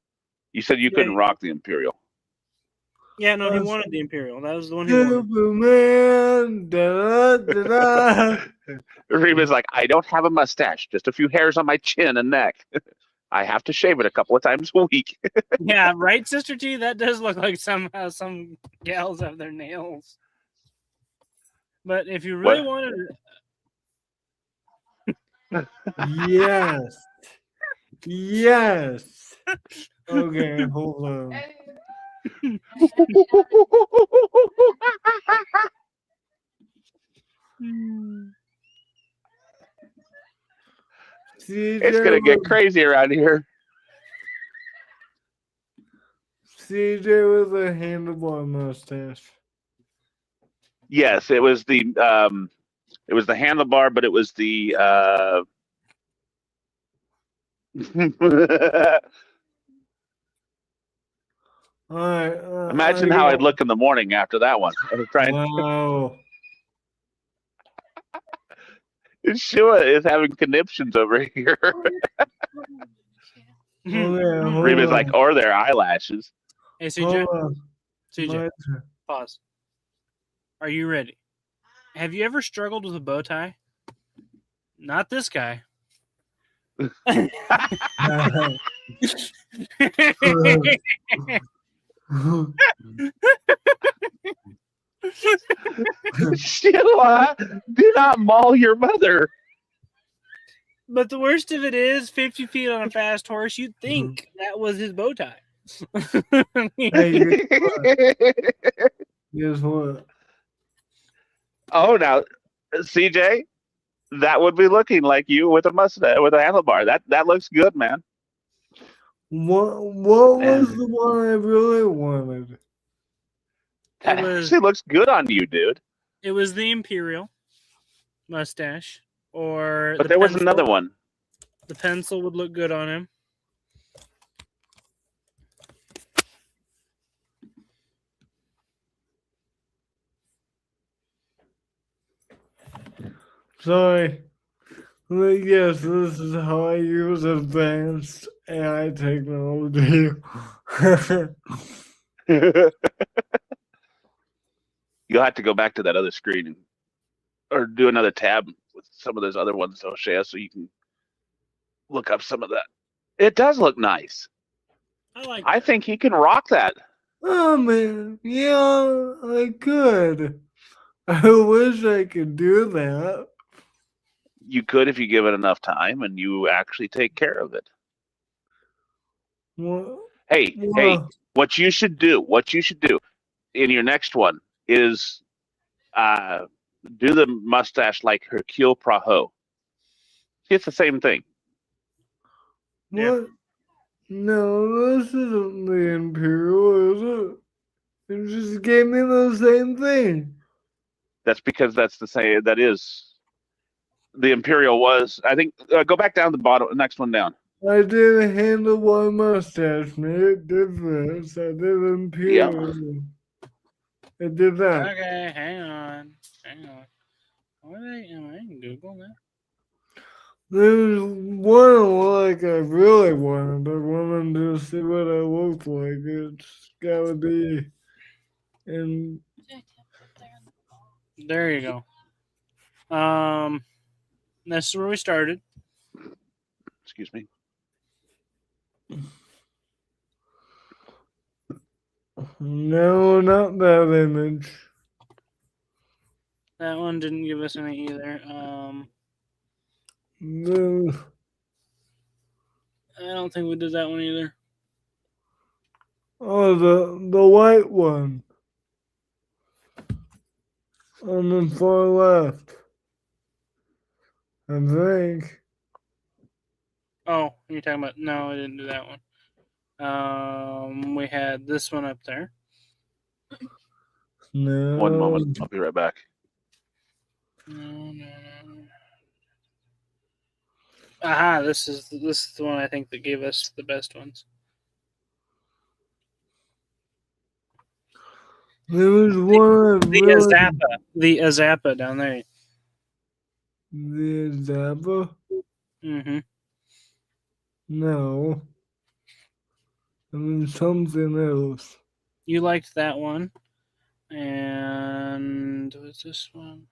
You said you couldn't rock the Imperial. Yeah, no, he wanted the Imperial. That was the one he wanted. Superman. Da-da-da-da. Reba's like, I don't have a mustache, just a few hairs on my chin and neck. I have to shave it a couple of times a week. Yeah, right, Sister T? That does look like somehow some gals have their nails. But if you really wanted it. Yes. Yes. Okay, hold on. It's going to get crazy around here. CJ with a handlebar mustache. Yes, it was the handlebar, but it was the All right. imagine how I'd look in the morning after that one. I was trying. Wow. Sheila is having conniptions over here. Reba's like, or their eyelashes. Hey, CJ. Hold CJ, on. pause. Are you ready? Have you ever struggled with a bow tie? Not this guy. Sheila, do not maul your mother. But the worst of it is 50 feet on a fast horse, you'd think that was his bow tie. Hey, guess what? Oh, now, CJ, that would be looking like you with a mustache, with a handlebar. That looks good, man. What was the one I really wanted? That It was actually looks good on you, dude. it was the Imperial mustache, or But the there was pencil. another one. The pencil would look good on him. Sorry. Yes, this is how I use advanced AI technology. You'll have to go back to that other screen or do another tab with some of those other ones, O'Shea, so you can look up some of that. It does look nice. I think he can rock that. Oh man, yeah, I could. I wish I could do that. You could if you give it enough time and you actually take care of it. Well, Hey, what you should do in your next one is do the mustache like Hercule Poirot. It's the same thing. what? Yeah. No, this isn't the Imperial, is it? You just gave me the same thing. That's because that's the same. That is the Imperial was. I think. Go back down the bottom. Next one down. I did handlebar mustache, mate. Did this. I did Imperial. I did that. Okay, hang on. What I can Google that. There's one like I really wanted. I wanted to see what I looked like. It's gotta be in. There you go. This is where we started. Excuse me. No, not that image. That one didn't give us any either. No. I don't think we did that one either. Oh, the white one on the far left. I think. Oh, you're talking about? No, I didn't do that one. We had this one up there. No. One moment. I'll be right back. No. Aha! This is the one I think that gave us the best ones. There was one. The Azappa down there. The Zappa? Mm-hmm. No. I mean something else. You liked that one, and what's this one?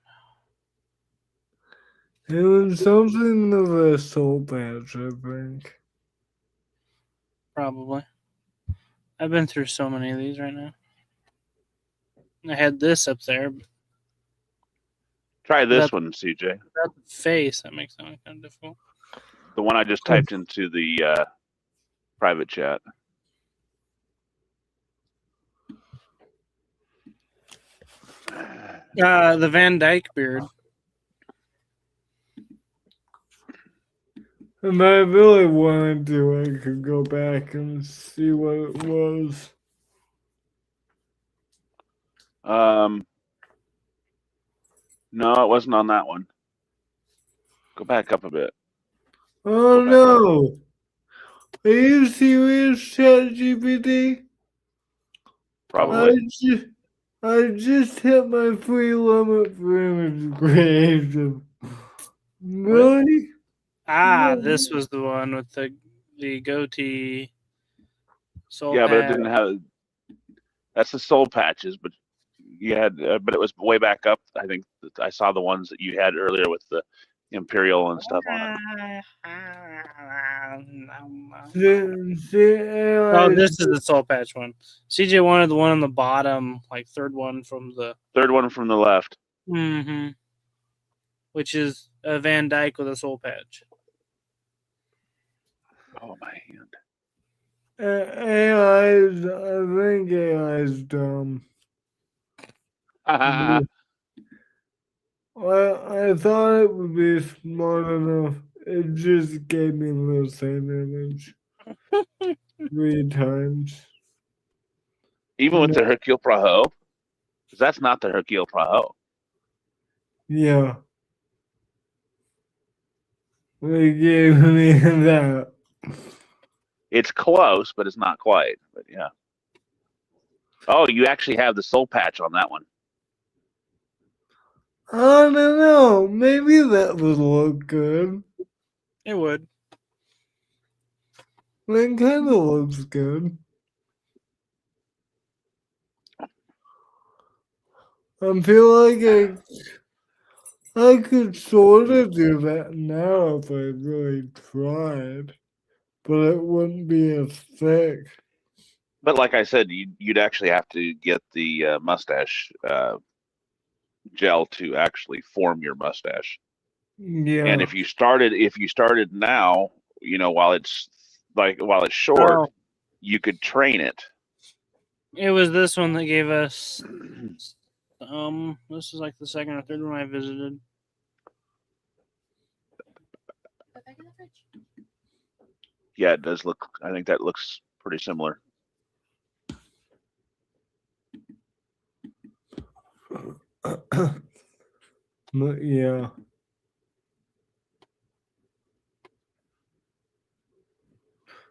It was something of a soul patch, I think. Probably. I've been through so many of these right now. I had this up there. Try this one, CJ. Without the face, that makes that one kind of difficult. The one I just typed into the private chat. The Van Dyke beard. And I really wanted to, I could go back and see what it was. No, it wasn't on that one. Go back up a bit. Oh no! Are you serious, ChatGPT? Probably. I just hit my free limit for image creation. Really? Ah, this was the one with the goatee. Soul Yeah, but it patch. didn't have. That's the soul patches, but you had, but it was way back up. I think that I saw the ones that you had earlier with the Imperial and stuff on it. Oh, this is the soul patch one. CJ wanted the one on the bottom, like third one from the. Third one from the left. Mm-hmm. Which is a Van Dyke with a soul patch. Oh, my hand. AI's, I think AI's dumb. I thought it would be smart enough. It just gave me the same image 3 times. Even with the Hercule Poirot? Because that's not the Hercule Poirot. Yeah. They gave me that. It's close, but it's not quite. But yeah. Oh, you actually have the soul patch on that one. I don't know. Maybe that would look good. It would. It kind of looks good. I feel like I could sort of do that now if I really tried, but it wouldn't be as thick. But like I said, you'd actually have to get the mustache gel to actually form your mustache. Yeah. And if you started now, while it's short, you could train it. It was this one that gave us. This is like the second or third one I visited. Put back in the fridge. Yeah, it does look. I think that looks pretty similar. But yeah.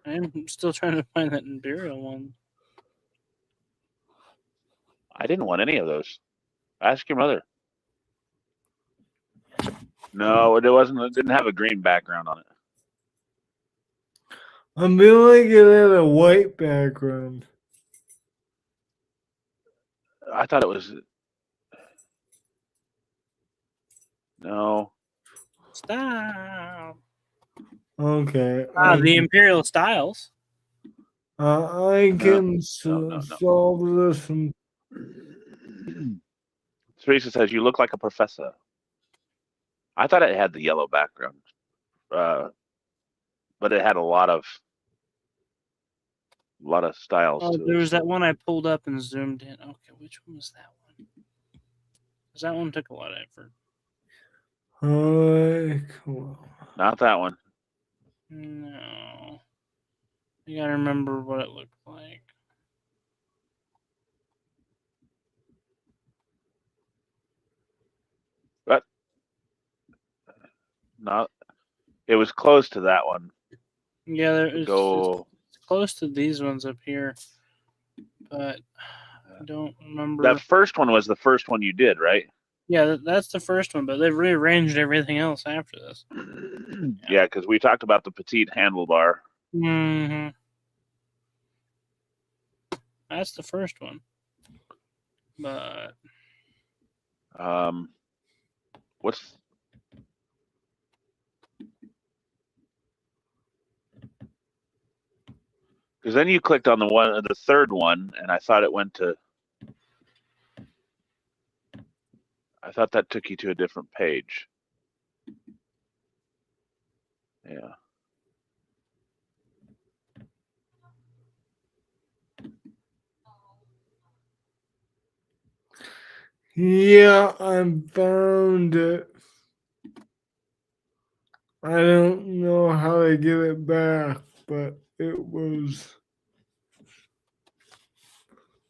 I'm still trying to find that Imperial one. I didn't want any of those. Ask your mother. No, it wasn't. It didn't have a green background on it. I feel like it had a white background. I thought it was. No. Style. Okay. The Imperial Styles. I can no. solve this. Teresa says you look like a professor. I thought it had the yellow background, but it had a lot of styles. Oh, to there it, was so. that one I pulled up and zoomed in. Okay, which one was that one? Because that one took a lot of effort. Cool. Not that one. No. You gotta remember what it looked like. But not. It was close to that one. Yeah, it's close to these ones up here, but I don't remember. That first one was the first one you did, right? Yeah, that's the first one, but they've rearranged everything else after this. Yeah, because we talked about the petite handlebar. Mm-hmm. That's the first one. But what's because then you clicked on the third one, and I thought it went to. I thought that took you to a different page. Yeah. Yeah, I found it. I don't know how to get it back, but it was.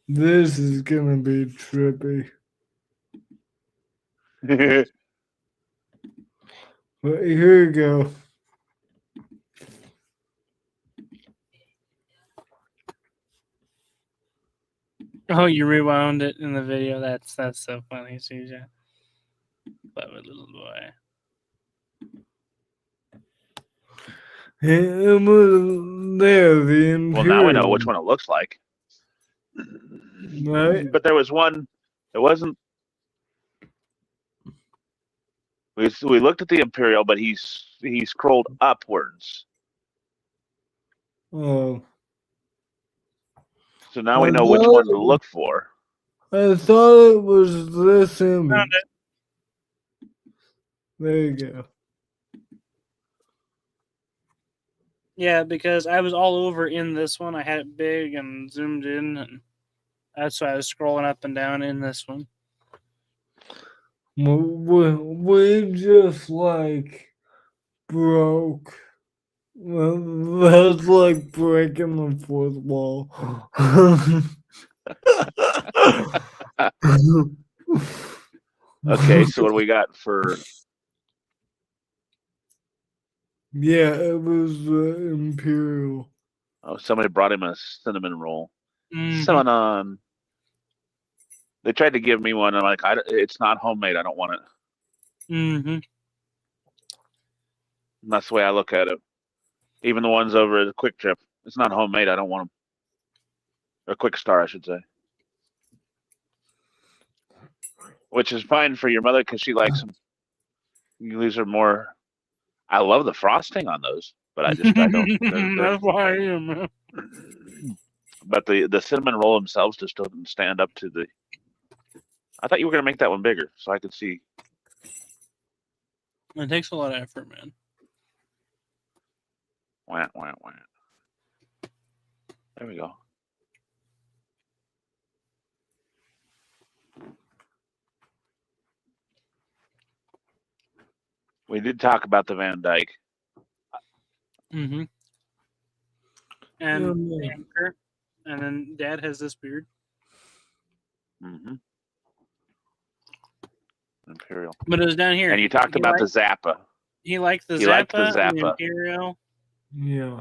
This is gonna be trippy. But here we go. oh, you rewound it in the video. That's so funny, CJ. Clever little boy. It was there, the Imperial. Well, now we know which one it looks like. Right? But there was one. It wasn't. We looked at the Imperial, but he scrolled upwards. Oh, So now we know which one to look for. I thought it was this image. Found it. There you go. Yeah, because I was all over in this one. I had it big and zoomed in, and that's why I was scrolling up and down in this one. We just like broke. That's like breaking the fourth wall. Okay, so what do we got for? Yeah, it was Imperial. Oh, somebody brought him a cinnamon roll. Mhm. Cinnamon. They tried to give me one. I'm like, it's not homemade. I don't want it. Mm-hmm. And that's the way I look at it. Even the ones over at Quick Trip, it's not homemade. I don't want them. Or Quick Star, I should say. Which is fine for your mother because she likes them. These are more. I love the frosting on those, but I don't. That's why I am. But the cinnamon roll themselves just doesn't stand up to the. I thought you were gonna make that one bigger so I could see. It takes a lot of effort, man. Wah, wah, wah. There we go. We did talk about the Van Dyke. Mm-hmm. And Yeah. Anchor, and then Dad has this beard. Mm-hmm. Imperial. But it was down here. And you talked about the Zappa. He liked the He Zappa, liked the and the Zappa. Imperial. Yeah.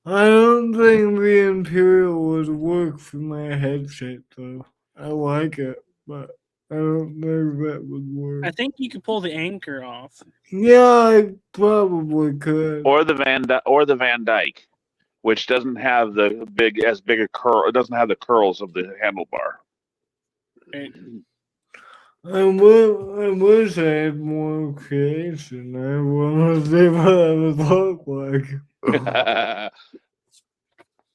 I don't think the Imperial would work for my headset though. I like it, but I don't think that would work. I think you could pull the Anchor off. Yeah, I probably could. Or the Van Dyke, which doesn't have the big a curl. It doesn't have the curls of the handlebar. Right. I wish I had more creation. I want to see what I would look like.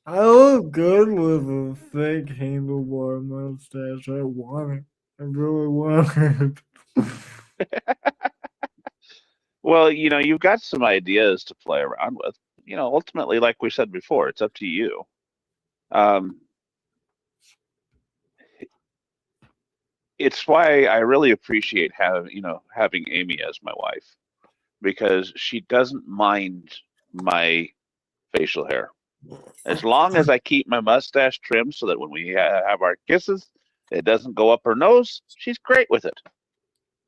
I look good with a fake handlebar mustache. I want it. I really want it. Well, you've got some ideas to play around with. Ultimately, like we said before, it's up to you. It's why I really appreciate having Amy as my wife, because she doesn't mind my facial hair. As long as I keep my mustache trimmed so that when we have our kisses, it doesn't go up her nose, she's great with it.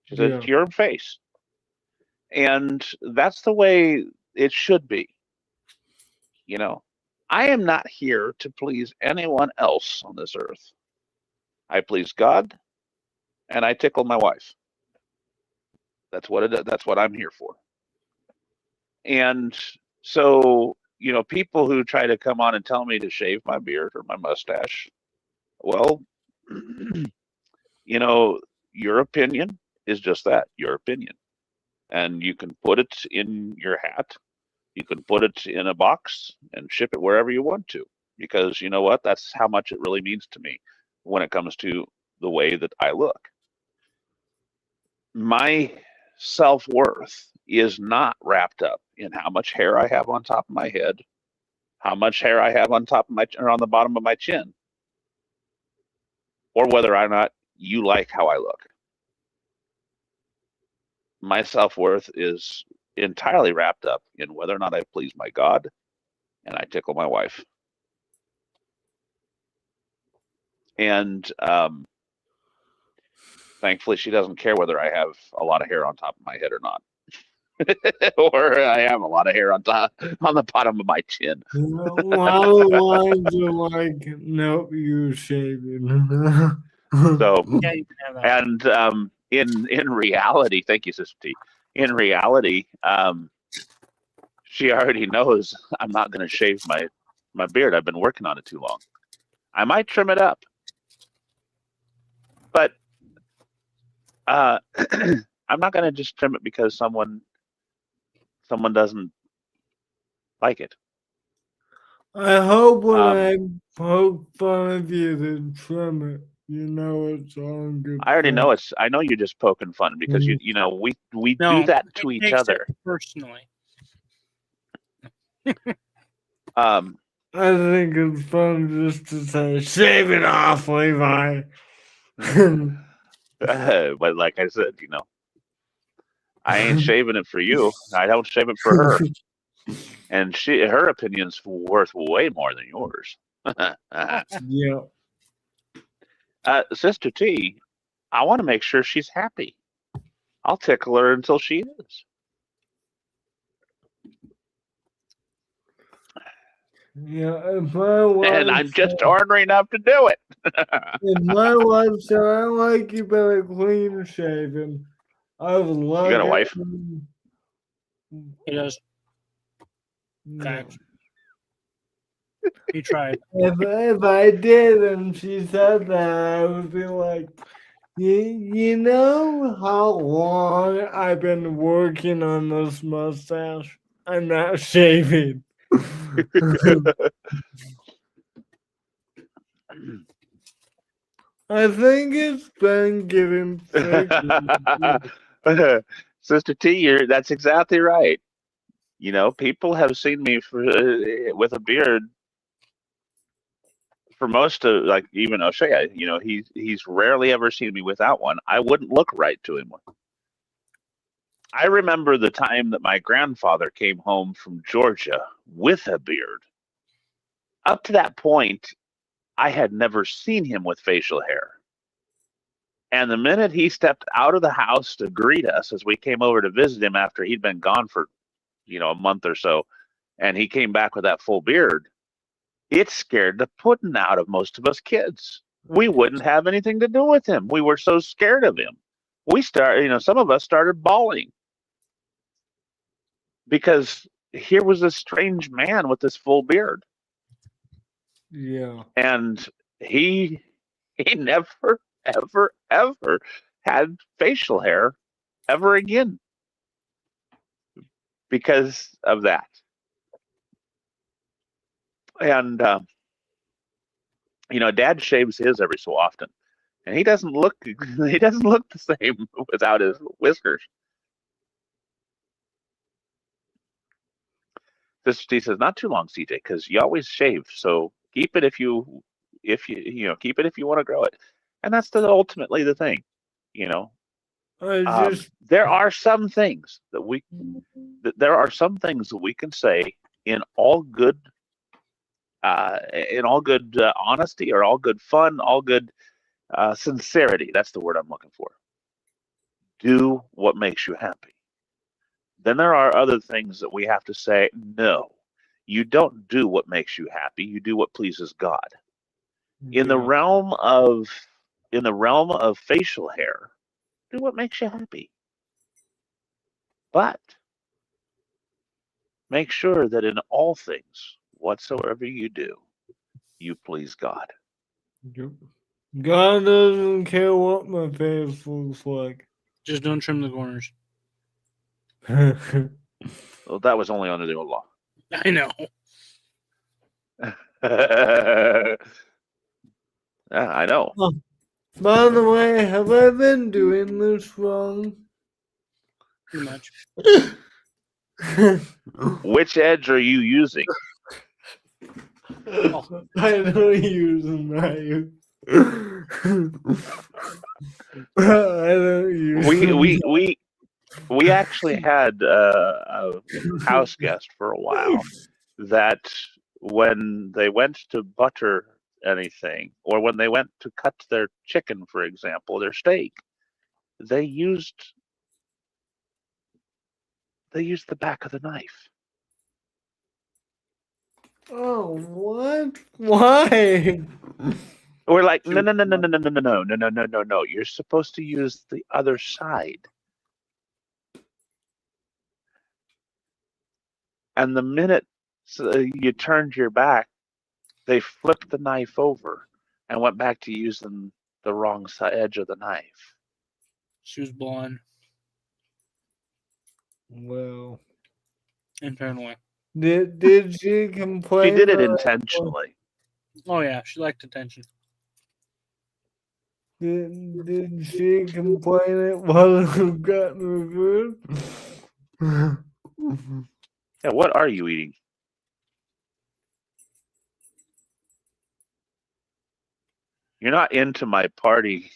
She says, "It's your face." And that's the way it should be. I am not here to please anyone else on this earth. I please God, and I tickle my wife. That's what I'm here for. And so, people who try to come on and tell me to shave my beard or my mustache, well, your opinion is just that, your opinion. And you can put it in your hat. You can put it in a box and ship it wherever you want to, because you know what? That's how much it really means to me when it comes to the way that I look. My self-worth is not wrapped up in how much hair I have on top of my head, how much hair I have on top of or on the bottom of my chin, or whether or not you like how I look. My self-worth is entirely wrapped up in whether or not I please my God and I tickle my wife. And thankfully, she doesn't care whether I have a lot of hair on top of my head or not. Or I have a lot of hair on the bottom of my chin. A lot of lines are like, nope, you're shaving. So, Yeah, you can have that. and in reality, thank you, Sister T. In reality, she already knows I'm not going to shave my beard. I've been working on it too long. I might trim it up, but I'm not going to just trim it because someone doesn't like it. I hope when Um, I poke fun of you to trim it, you know it's all in good I already fun. know I know you're just poking fun because we do No, that he to each takes it other. personally. Um, I think it's fun just to say, shave it off, Levi. but like I said, I ain't shaving it for you. I don't shave it for her, and her opinion's worth way more than yours. Yeah. Sister T, I want to make sure she's happy. I'll tickle her until she is. Yeah, if my And wife I'm just ornery enough to do it. said I like you better clean shaven, I would You like got a it. wife? He does. Yeah. Facts. He tried. If I did and she said that, I would be like, you know how long I've been working on this mustache? I'm not shaving. I think it's been getting thicker. Sister T, that's exactly right. People have seen me with a beard for most of, like, even O'Shea. He's rarely ever seen me without one. I wouldn't look right to him. I remember the time that my grandfather came home from Georgia with a beard. Up to that point, I had never seen him with facial hair. And the minute he stepped out of the house to greet us as we came over to visit him after he'd been gone for, a month or so, and he came back with that full beard, it scared the pudding out of most of us kids. We wouldn't have anything to do with him. We were so scared of him. Some of us started bawling because here was this strange man with this full beard. Yeah. And he never, ever, ever had facial hair ever again because of that. And Dad shaves his every so often, and he doesn't look the same without his whiskers. This Steve says not too long, CJ, because you always shave. So keep it if you keep it if you want to grow it, and that's ultimately the thing. There are some things that we can say in all good honesty, or all good fun, all good sincerity. That's the word I'm looking for. Do what makes you happy. Then there are other things that we have to say, no, you don't do what makes you happy. You do what pleases God. In the realm of facial hair, do what makes you happy. But make sure that in all things, whatsoever you do, you please God. God doesn't care what my face looks like. Just don't trim the corners. Well, that was only under the old law. I know. I know. Oh, by the way, have I been doing this wrong? Pretty much. Which edge are you using? I don't use a knife. I don't use We actually had a house guest for a while that when they went to butter anything, or when they went to cut their chicken, for example, their steak, they used the back of the knife. Oh, what? Why? We're like, no. You're supposed to use the other side. And the minute you turned your back, they flipped the knife over and went back to using the wrong edge of the knife. She was blonde. Well, internally. did she She complain? did it that- intentionally. Oh yeah, she liked attention. Did she complain it wasn't gotten good? Yeah, what are you eating? You're not into my party,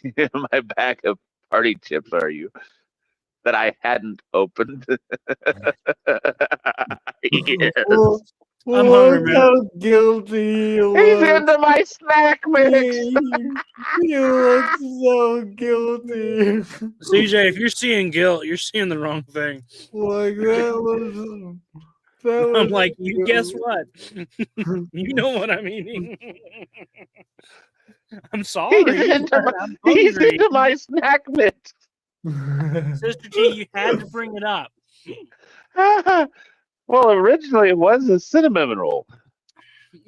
my bag of party chips, are you? That I hadn't opened. Yes. Look, I'm hungry, look man. how guilty you He's look. into my snack mix. You look so guilty. CJ, if you're seeing guilt, you're seeing the wrong thing. Like that was I'm like, you guess guilt. what? You know what I'm eating. I'm He's sorry, into but my, I'm he's hungry. into my snack mix. Sister T, you had to bring it up. Well, originally it was a cinnamon roll.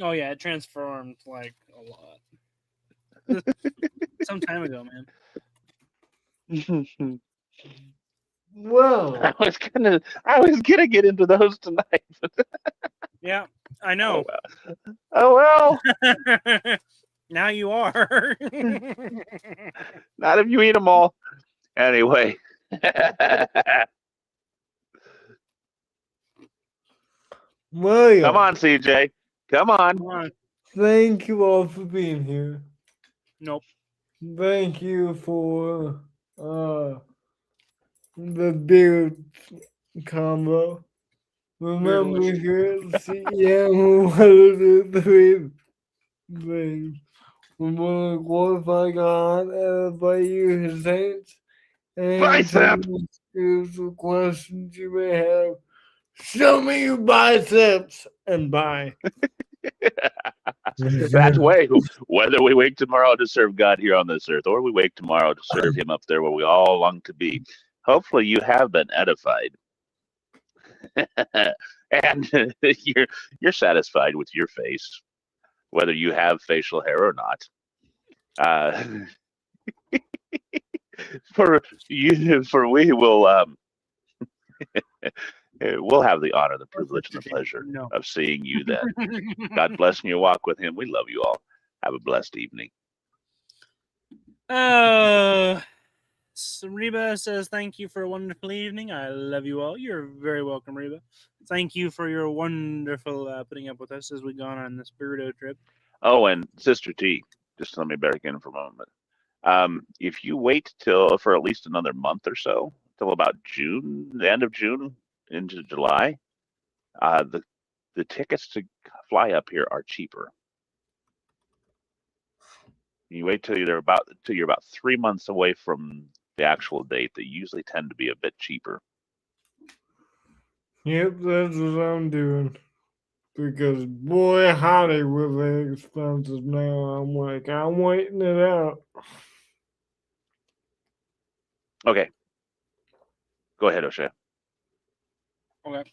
Oh yeah, it transformed like a lot. Some time ago, man. Well, I was gonna get into those tonight. Yeah, I Oh know. well. Oh well. Now you are. Not if you eat them all. Anyway. William, Come on, CJ. Come on. Come on. thank you all for being here. Nope. Thank you for the beer combo. Remember Delicious. here at CM 103 things. We're going to glorify God and by you, His saints, and Bicep. spiritual questions you may have. Show me your biceps and bye. That way, whether we wake tomorrow to serve God here on this earth or we wake tomorrow to serve Him up there where we all long to be, hopefully you have been edified. And you're satisfied with your face, whether you have facial hair or not. For we will we'll have the honor, the privilege, and the pleasure No. of seeing you then. God bless your walk with Him. We love you all. Have a blessed evening. Reba says, thank you for a wonderful evening. I love you all. You're very welcome, Reba. Thank you for your wonderful putting up with us as we've gone on this burrito trip. Oh, and Sister T, just let me back in for a moment. If you wait for at least another month or so, till about June, the end of June into July, the tickets to fly up here are cheaper. You wait till you're about 3 months away from the actual date. They usually tend to be a bit cheaper. Yep, that's what I'm doing. Because boy, howdy with the expenses now. I'm like, I'm waiting it out. Okay, go ahead, O'Shea. Okay.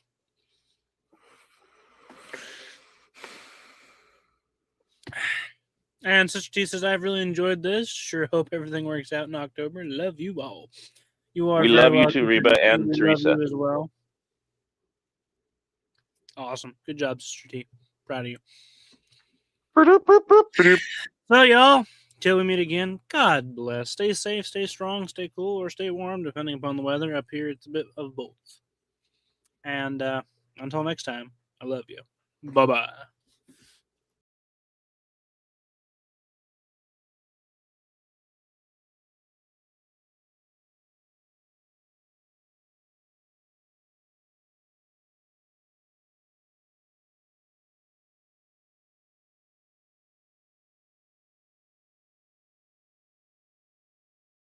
And Sister T says, I've really enjoyed this. Sure hope everything works out in October. Love you all. You are We very love you welcome, too, Reba Sister T. and We Teresa. love you as well. Awesome. Good job, Sister T. Proud of you. So, y'all, till we meet again, God bless. Stay safe, stay strong, stay cool, or stay warm, depending upon the weather. Up here, it's a bit of both. And until next time, I love you. Bye-bye.